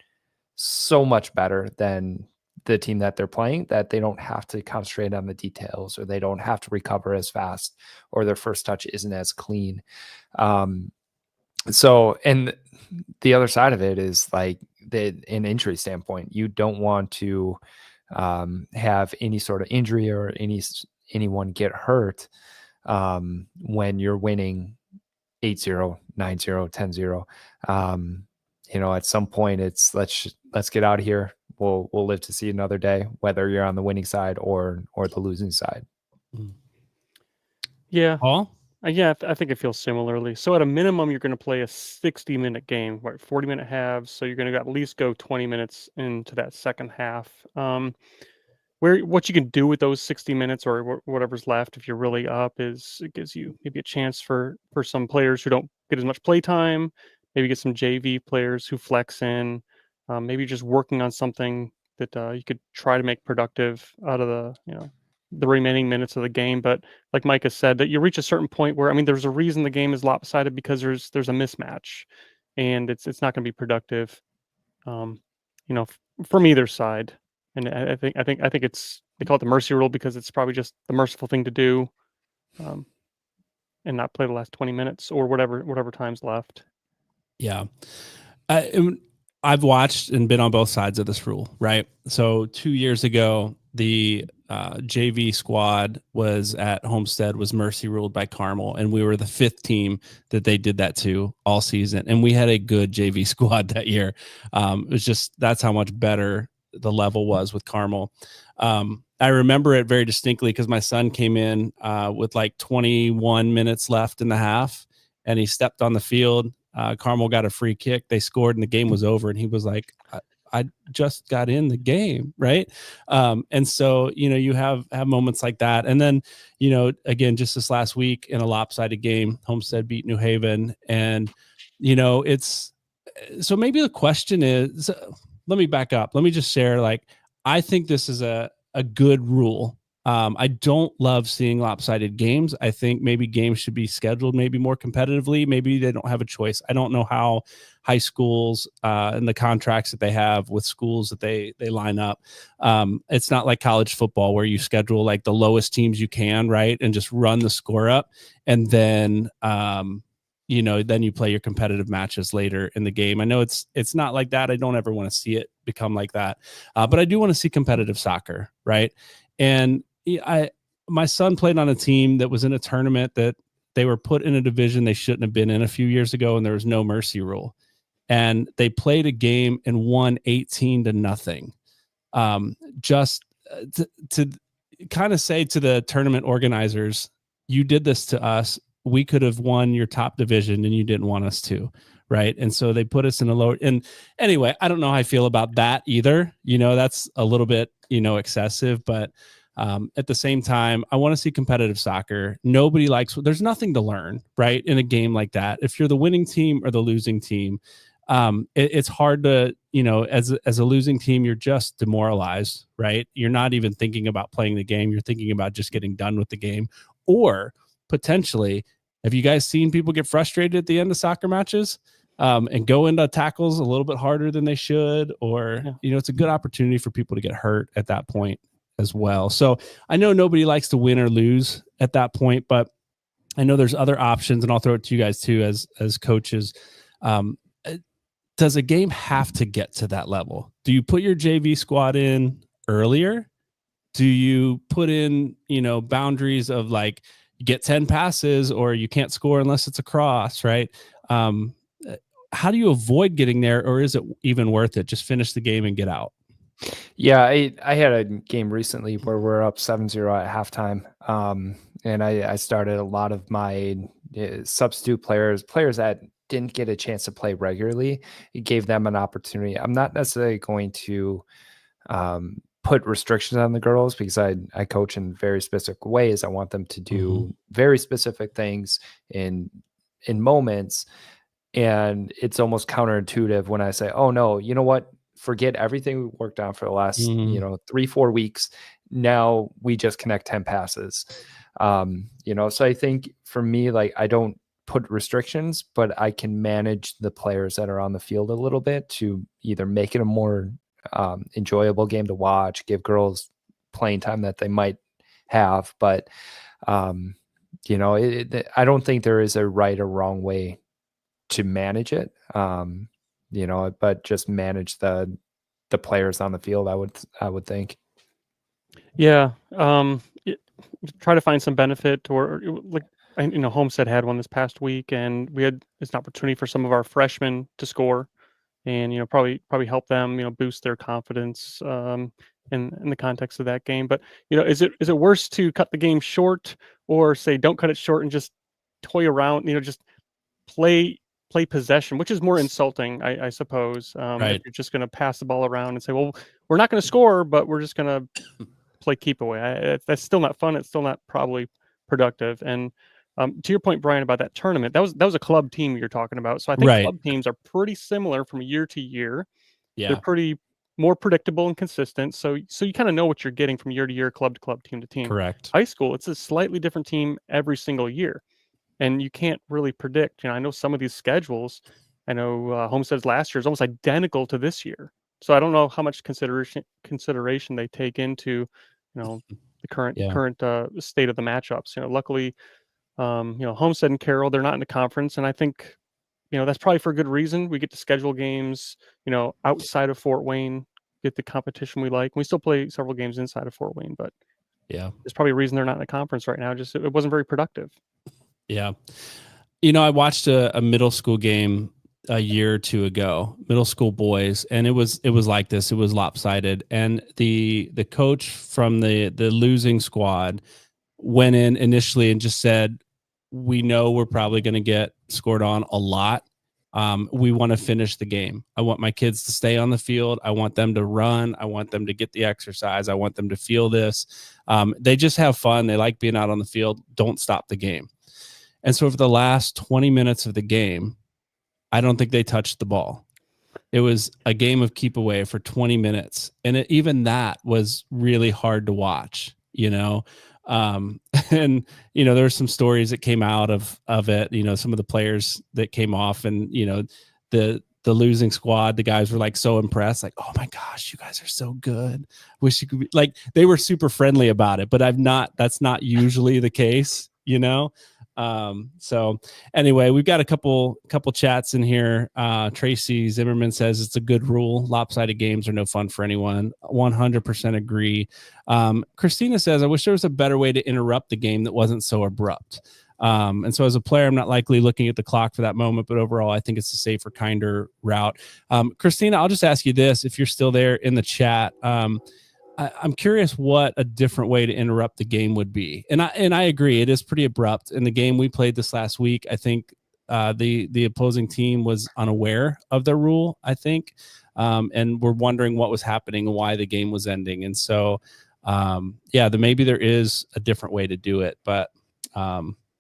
so much better than the team that they're playing that they don't have to concentrate on the details, or they don't have to recover as fast, or their first touch isn't as clean. So, and the other side of it is like an injury standpoint, you don't want to have any sort of injury or anyone get hurt when you're winning 8-0, 9-0, 10-0. At some point it's let's get out of here. We'll live to see another day, whether you're on the winning side or the losing side. Yeah. Paul? Yeah, I think it feels similarly. So at a minimum, you're going to play a 60-minute game, right? 40-minute halves. So you're going to at least go 20 minutes into that second half. What you can do with those 60 minutes or whatever's left, if you're really up, is it gives you maybe a chance for some players who don't get as much play time, maybe get some JV players who flex in, maybe just working on something that you could try to make productive out of the remaining minutes of the game. But like Mike has said, that you reach a certain point where, there's a reason the game is lopsided, because there's a mismatch, and it's not going to be productive, from either side. And I think they call it the mercy rule because it's probably just the merciful thing to do, and not play the last 20 minutes or whatever time's left. Yeah. I've watched and been on both sides of this rule, right? So 2 years ago, the JV squad was at Homestead, was mercy ruled by Carmel, and we were the 5th team that they did that to all season. And we had a good JV squad that year. It was just, that's how much better the level was with Carmel. I remember it very distinctly because my son came in with like 21 minutes left in the half, and he stepped on the field. Carmel got a free kick. They scored and the game was over. And he was like, I just got in the game. Right. And so, you have moments like that. And then, again, just this last week in a lopsided game, Homestead beat New Haven. And, so maybe the question is, let me back up. Let me just share, I think this is a good rule. I don't love seeing lopsided games. I think maybe games should be scheduled maybe more competitively. Maybe they don't have a choice. I don't know how high schools and the contracts that they have with schools that they line up. It's not like college football where you schedule like the lowest teams you can, right? And just run the score up. And then, then you play your competitive matches later in the game. I know it's not like that. I don't ever want to see it become like that. But I do want to see competitive soccer, right? And my son played on a team that was in a tournament that they were put in a division they shouldn't have been in a few years ago, and there was no mercy rule. And they played a game and won 18-0. Just to kind of say to the tournament organizers, you did this to us. We could have won your top division and you didn't want us to. Right. And so they put us in a lower. And anyway, I don't know how I feel about that either. That's a little bit, excessive, but at the same time, I want to see competitive soccer. Nobody likes, there's nothing to learn, right? In a game like that, if you're the winning team or the losing team, it's hard to, as a losing team, you're just demoralized, right? You're not even thinking about playing the game. You're thinking about just getting done with the game. Or potentially, have you guys seen people get frustrated at the end of soccer matches and go into tackles a little bit harder than they should? Or, it's a good opportunity for people to get hurt at that point. as well. So I know nobody likes to win or lose at that point, but I know there's other options, and I'll throw it to you guys too as coaches. Does a game have to get to that level? Do you put your JV squad in earlier? Do you put in, boundaries of like you get 10 passes or you can't score unless it's a cross, right? How do you avoid getting there, or is it even worth it? Just finish the game and get out. Yeah, I had a game recently where we're up 7-0 at halftime. And I started a lot of my substitute players that didn't get a chance to play regularly. It gave them an opportunity. I'm not necessarily going to put restrictions on the girls because I coach in very specific ways. I want them to do very specific things in moments. And it's almost counterintuitive when I say, oh no, you know what? Forget everything we worked on for the last, 3-4 weeks. Now we just connect 10 passes. So I think for me, like, I don't put restrictions, but I can manage the players that are on the field a little bit to either make it a more enjoyable game to watch, give girls playing time that they might have. But, I don't think there is a right or wrong way to manage it. But just manage the players on the field, I would think. Yeah. Try to find some benefit, or like, Homestead had one this past week, and we had an opportunity for some of our freshmen to score, and probably help them boost their confidence in the context of that game. But is it worse to cut the game short, or say don't cut it short and just toy around, just play possession, which is more insulting, I suppose. Right. If you're just going to pass the ball around and say, well, we're not going to score, but we're just going to play keep away. That's still not fun. It's still not probably productive. And to your point, Brian, about that tournament, that was a club team you're talking about. So I think club teams are pretty similar from year to year. Yeah. They're pretty more predictable and consistent. So you kind of know what you're getting from year to year, club to club, team to team. Correct. High school, it's a slightly different team every single year. And you can't really predict. I know some of these schedules. I know Homestead's last year is almost identical to this year. So I don't know how much consideration they take into, the current state of the matchups. Luckily, Homestead and Carroll, they're not in the conference, and I think, that's probably for a good reason. We get to schedule games, outside of Fort Wayne, get the competition we like. We still play several games inside of Fort Wayne, but yeah, there's probably a reason they're not in the conference right now. Just it wasn't very productive. Yeah. I watched a middle school game a year or two ago, middle school boys, and it was like this. It was lopsided. And the coach from the losing squad went in initially and just said, we know we're probably going to get scored on a lot. We want to finish the game. I want my kids to stay on the field. I want them to run. I want them to get the exercise. I want them to feel this. They just have fun. They like being out on the field. Don't stop the game. And so for the last 20 minutes of the game, I don't think they touched the ball. It was a game of keep away for 20 minutes. And even that was really hard to watch, and, there were some stories that came out of it, some of the players that came off, and, the losing squad, the guys were like so impressed, like, oh my gosh, you guys are so good. Wish you could be like, they were super friendly about it, but that's not usually the case, So anyway, we've got a couple chats in here. Tracy Zimmerman says it's a good rule. Lopsided games are no fun for anyone. 100% agree. Christina says, I wish there was a better way to interrupt the game that wasn't so abrupt. And so as a player, I'm not likely looking at the clock for that moment, but overall, I think it's a safer, kinder route. Christina, I'll just ask you this, if you're still there in the chat. I'm curious what a different way to interrupt the game would be. And I agree, it is pretty abrupt. In the game we played this last week, I think the opposing team was unaware of the rule, I think, and we're wondering what was happening and why the game was ending. And so, maybe there is a different way to do it. But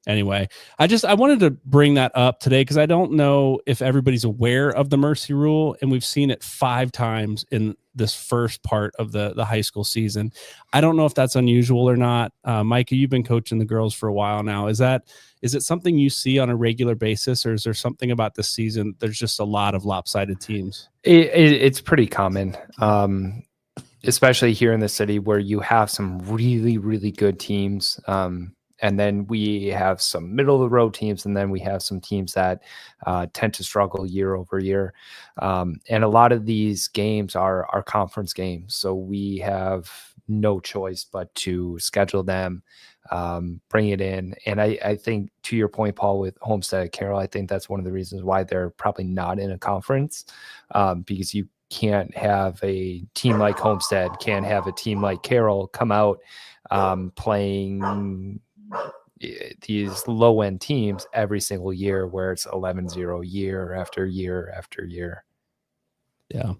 anyway, I wanted to bring that up today because I don't know if everybody's aware of the mercy rule, and we've seen it 5 times in this first part of the high school season. I don't know if that's unusual or not. Micah, you've been coaching the girls for a while now. Is it something you see on a regular basis, or is there something about this season? There's just a lot of lopsided teams. It's pretty common. especially here in the city where you have some really, really good teams. And then we have some middle of the road teams, and then we have some teams that tend to struggle year over year. And a lot of these games are conference games. So we have no choice but to schedule them, bring it in. And I think, to your point, Paul, with Homestead Carroll, I think that's one of the reasons why they're probably not in a conference, because you can't have a team like Homestead, can't have a team like Carroll come out playing these low end teams every single year where it's 11-0 year after year after year. Yeah,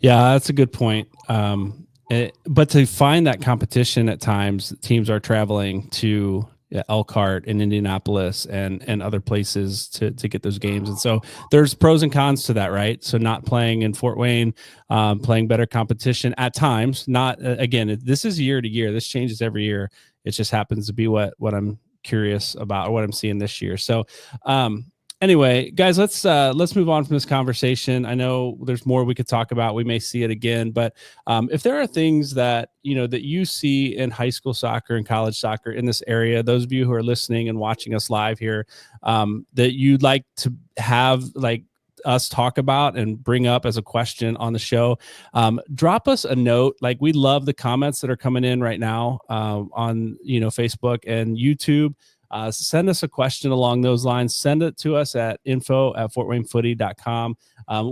that's a good point. But to find that competition at times, teams are traveling to Elkhart and Indianapolis and other places to get those games. And so there's pros and cons to that, right? So not playing in Fort Wayne, playing better competition at times, not, again, this is year to year. This changes every year. It just happens to be what I'm curious about, or what I'm seeing this year. So, anyway, guys, let's move on from this conversation. I know there's more we could talk about. We may see it again, but if there are things that that you see in high school soccer and college soccer in this area, those of you who are listening and watching us live here, that you'd like to have us talk about and bring up as a question on the show, drop us a note. We love the comments that are coming in right now on Facebook and YouTube. Send us a question along those lines. Send it to us at info@fortwaynefooty.com.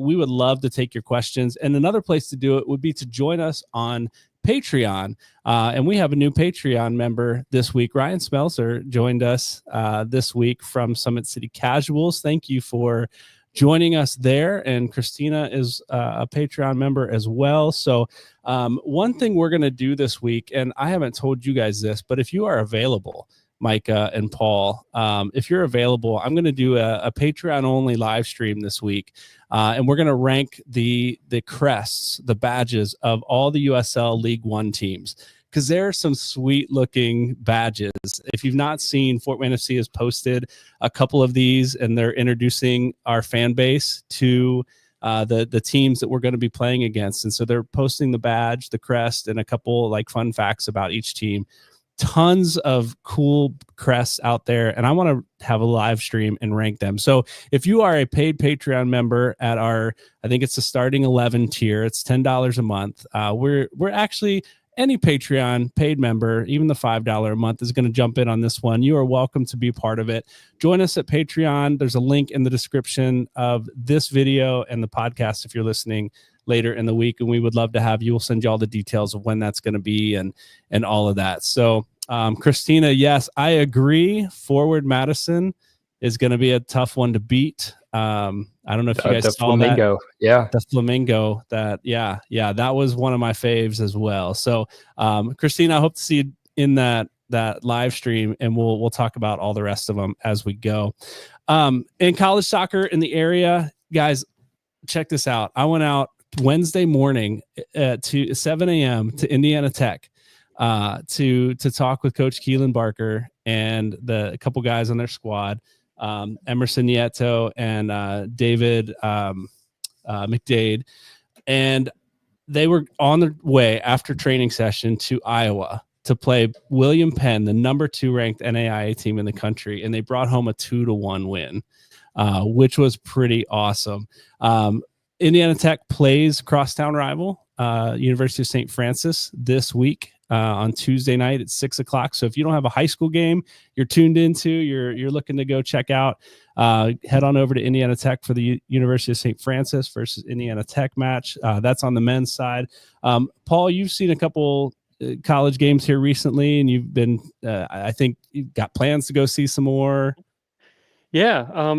We would love to take your questions. And another place to do it would be to join us on Patreon. And we have a new Patreon member this week. Ryan Smelser joined us this week from Summit City Casuals. Thank you for joining us there. And Christina is a Patreon member as well. So one thing we're going to do this week, and I haven't told you guys this, but if you are available, Micah and Paul, if you're available, I'm going to do a Patreon only live stream this week. And we're going to rank the crests, the badges of all the USL League One teams, because there are some sweet looking badges. If you've not seen, Fort Wayne FC has posted a couple of these, and they're introducing our fan base to the teams that we're going to be playing against. And so they're posting the badge, the crest, and a couple fun facts about each team. Tons of cool crests out there, and I want to have a live stream and rank them. So if you are a paid Patreon member at I think it's the starting 11 tier, it's $10 a month. We're actually, any Patreon paid member, even the $5 a month, is going to jump in on this one. You are welcome to be part of it. Join us at Patreon. There's a link in the description of this video and the podcast if you're listening later in the week, and we would love to have you. We'll send you all the details of when that's going to be and all of that. So Christina, yes, I agree. Forward Madison is going to be a tough one to beat. I don't know if you guys saw Flamingo. The Flamingo, that was one of my faves as well. So Christina, I hope to see you in that live stream, and we'll talk about all the rest of them as we go. In college soccer in the area, guys, check this out. I went out Wednesday morning to 7 a.m. to Indiana Tech to talk with Coach Keelan Barker and a couple guys on their squad, Emerson Nieto and David McDade. And they were on their way after training session to Iowa to play William Penn, the number 2 ranked NAIA team in the country. And they brought home a 2-1 win, which was pretty awesome. Indiana Tech plays crosstown rival, University of St. Francis, this week on Tuesday night at 6:00. So if you don't have a high school game you're tuned into, you're looking to go check out, head on over to Indiana Tech for the University of St. Francis versus Indiana Tech match. That's on the men's side. Paul, you've seen a couple college games here recently, and you've been, I think you've got plans to go see some more. Yeah.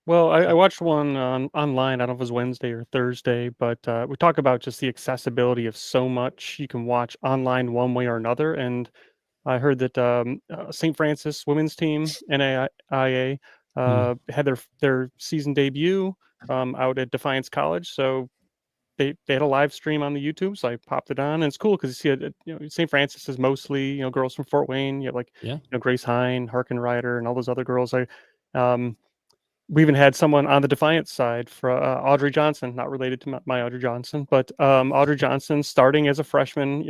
Well, I watched one online. I don't know if it was Wednesday or Thursday, but we talk about just the accessibility of so much you can watch online one way or another. And I heard that St. Francis women's team, NAIA, had their season debut out at Defiance College. So they had a live stream on the YouTube, so I popped it on, and it's cool because you see St. Francis is mostly girls from Fort Wayne. You have Grace Hine, Harkin Ryder, and all those other girls. we even had someone on the Defiance side for Audrey Johnson, not related to my Audrey Johnson, but Audrey Johnson starting as a freshman,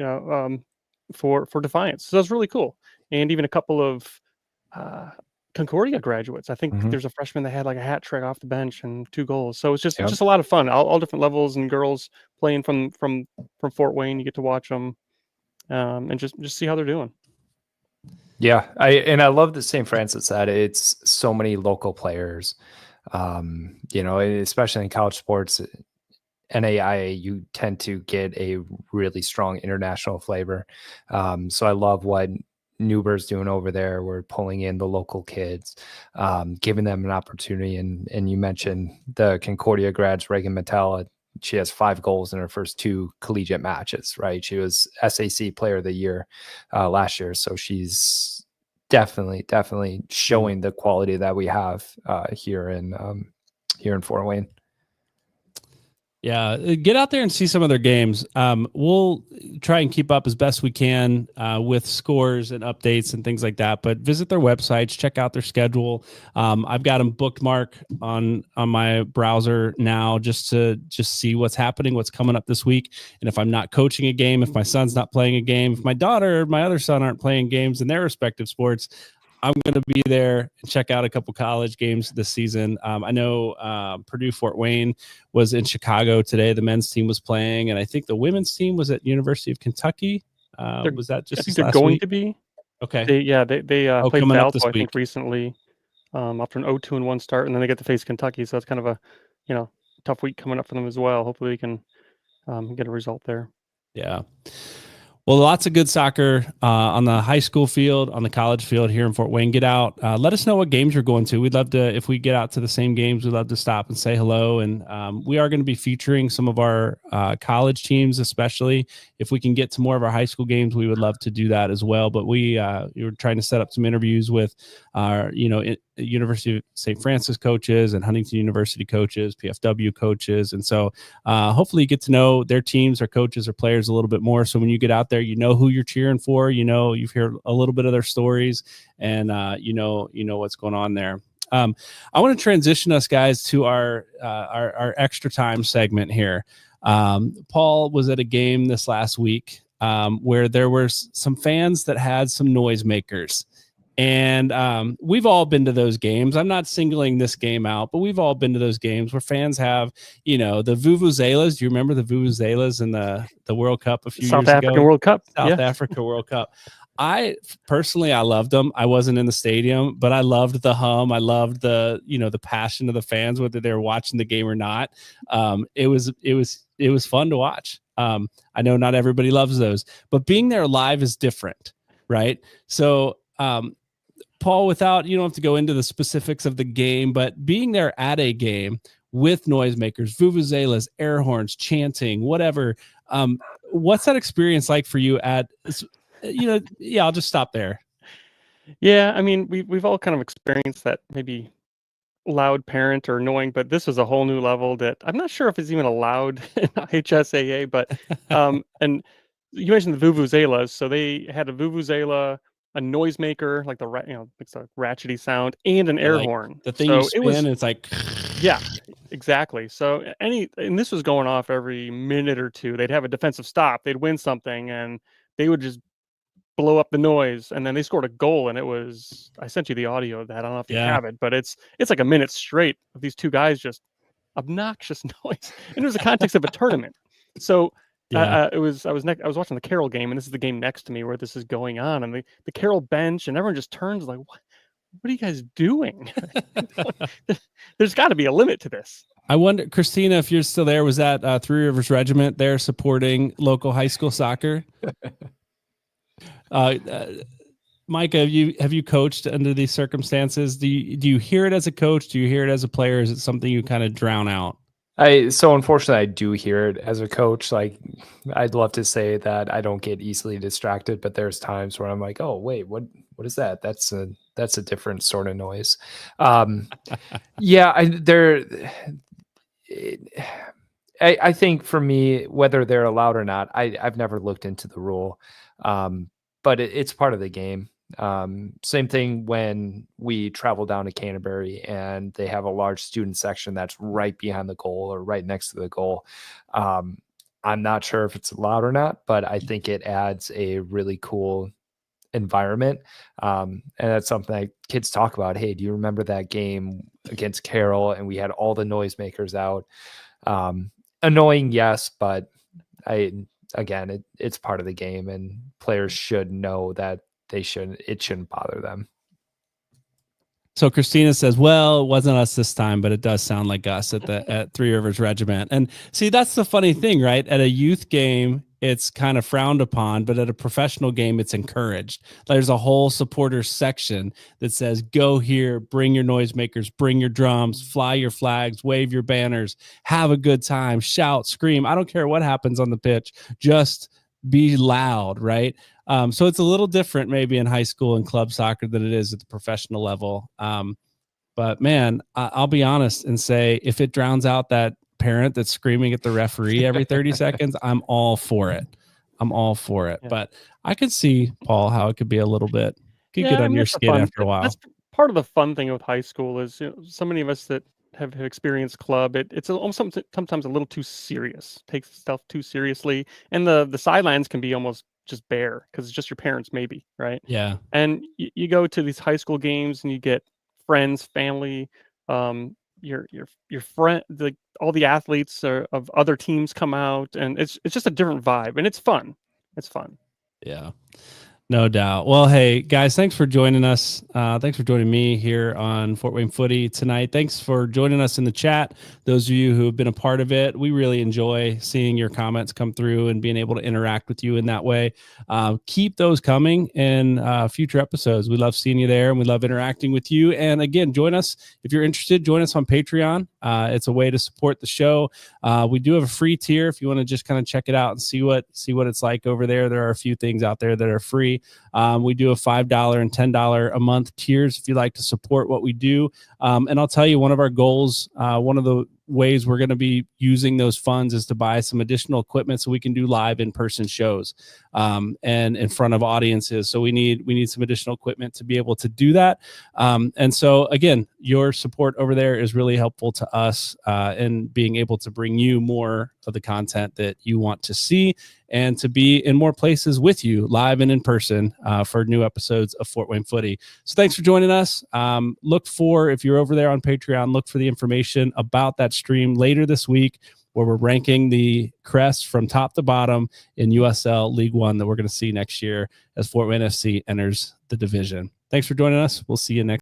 for Defiance. So that's really cool. And even a couple of Concordia graduates. I think there's a freshman that had like a hat trick off the bench and 2 goals. So it's just a lot of fun. All different levels and girls playing from Fort Wayne. You get to watch them and just see how they're doing. Yeah, I love the St. Francis that it's so many local players. Especially in college sports, NAIA, you tend to get a really strong international flavor. So I love what Newber's doing over there. We're pulling in the local kids, giving them an opportunity. And you mentioned the Concordia grads, Reagan Mattel. She has 5 goals in her first 2 collegiate matches, right? She was SAC Player of the Year last year. So she's definitely showing the quality that we have here in Fort Wayne. Yeah, get out there and see some of their games. We'll try and keep up as best we can with scores and updates and things like that. But visit their websites, check out their schedule. I've got them bookmarked on my browser now just to see what's happening, what's coming up this week. And if I'm not coaching a game, if my son's not playing a game, if my daughter or my other son aren't playing games in their respective sports, I'm going to be there and check out a couple college games this season. I know Purdue Fort Wayne was in Chicago today. The men's team was playing, and I think the women's team was at University of Kentucky. Was that just? I think they're going to be. Okay. They played Valpo, I think, recently after an 0-2-1 start, and then they get to face Kentucky. So it's kind of a tough week coming up for them as well. Hopefully, they can get a result there. Yeah. Well, lots of good soccer on the high school field, on the college field here in Fort Wayne. Get out. Let us know what games you're going to. We'd love to, if we get out to the same games, we'd love to stop and say hello. And we are going to be featuring some of our college teams, especially if we can get to more of our high school games. We would love to do that as well. But we were trying to set up some interviews with our, University of St. Francis coaches and Huntington University coaches, PFW coaches. And so hopefully you get to know their teams, their coaches, or players a little bit more. So when you get out there, you know who you're cheering for, you've heard a little bit of their stories, and you know what's going on there. I want to transition us, guys, to our extra time segment here. Paul was at a game this last week where there were some fans that had some noisemakers. And we've all been to those games. I'm not singling this game out, but we've all been to those games where fans have, the vuvuzelas. Do you remember the vuvuzelas in the World Cup a few years ago? South African World Cup. South Africa World Cup. I loved them. I wasn't in the stadium, but I loved the hum. I loved the passion of the fans, whether they were watching the game or not. It was fun to watch. I know not everybody loves those, but being there live is different, right? So, Paul, you don't have to go into the specifics of the game, but being there at a game with noisemakers, vuvuzelas, air horns, chanting, whatever, what's that experience like for you I'll just stop there. Yeah, I mean, we've all kind of experienced that maybe loud parent or annoying, but this was a whole new level that I'm not sure if it's even allowed in HSAA, but and you mentioned the vuvuzelas, so they had a vuvuzela, a noisemaker, like it's a ratchety sound, and an air horn. The thing you spin, it's like, yeah, exactly. So and this was going off every minute or two. They'd have a defensive stop, they'd win something, and they would just blow up the noise. And then they scored a goal, and I sent you the audio of that. I don't know if you have it, but it's like a minute straight of these two guys just obnoxious noise, and it was the context of a tournament. So. Yeah. I was watching the Carroll game, and this is the game next to me where this is going on, and the Carroll bench, and everyone just turns like, what are you guys doing? There's got to be a limit to this. I wonder, Christina, if you're still there, was that Three Rivers Regiment there supporting local high school soccer? Micah, have you coached under these circumstances? Do you hear it as a coach? Do you hear it as a player? Is it something you kind of drown out? So unfortunately, I do hear it as a coach. Like, I'd love to say that I don't get easily distracted, but there's times where I'm like, oh wait, what is that? That's a different sort of noise. Yeah, I think for me, whether they're allowed or not, I've never looked into the rule, but it's part of the game. Same thing when we travel down to Canterbury and they have a large student section that's right behind the goal or right next to the goal. I'm not sure if it's allowed or not, but I think it adds a really cool environment. And that's something that kids talk about. Hey, do you remember that game against Carroll? And we had all the noisemakers out. Annoying, yes, but it's part of the game, and players should know that it shouldn't bother them. So Christina says, well, it wasn't us this time, but it does sound like us at Three Rivers Regiment. And see, that's the funny thing, right? At a youth game, it's kind of frowned upon, but at a professional game, it's encouraged. There's a whole supporters section that says, go here, bring your noisemakers, bring your drums, fly your flags, wave your banners, have a good time, shout, scream. I don't care what happens on the pitch, just be loud, right? So it's a little different maybe in high school and club soccer than it is at the professional level. But man, I'll be honest and say, if it drowns out that parent that's screaming at the referee every 30 seconds, I'm all for it. Yeah. But I could see, Paul, how it could be a little bit, get on your skin after a while. That's part of the fun thing with high school is, so many of us that have experienced club, it's almost sometimes a little too serious, takes stuff too seriously. And the sidelines can be almost just bare because it's just your parents, maybe, right? Yeah. And you go to these high school games and you get friends, family, your friend, all the athletes of other teams come out, and it's just a different vibe, and it's fun. Yeah, no doubt. Well, hey guys, thanks for joining us. Thanks for joining me here on Fort Wayne Footy tonight. Thanks for joining us in the chat. Those of you who have been a part of it, we really enjoy seeing your comments come through and being able to interact with you in that way. Keep those coming in future episodes. We love seeing you there, and we love interacting with you. And again, join us if you're interested. Join us on Patreon. It's a way to support the show. We do have a free tier if you want to just kind of check it out and see what it's like over there. There are a few things out there that are free. We do a $5 and $10 a month tiers if you like to support what we do. And I'll tell you, one of our goals, one of the ways we're going to be using those funds is to buy some additional equipment so we can do live in-person shows and in front of audiences. So we need some additional equipment to be able to do that. And so again, your support over there is really helpful to us in being able to bring you more of the content that you want to see and to be in more places with you live and in person for new episodes of Fort Wayne Footy. So thanks for joining us. If you're over there on Patreon, look for the information about that stream later this week, where we're ranking the crests from top to bottom in USL League One that we're going to see next year as Fort Wayne FC enters the division. Thanks for joining us. We'll see you next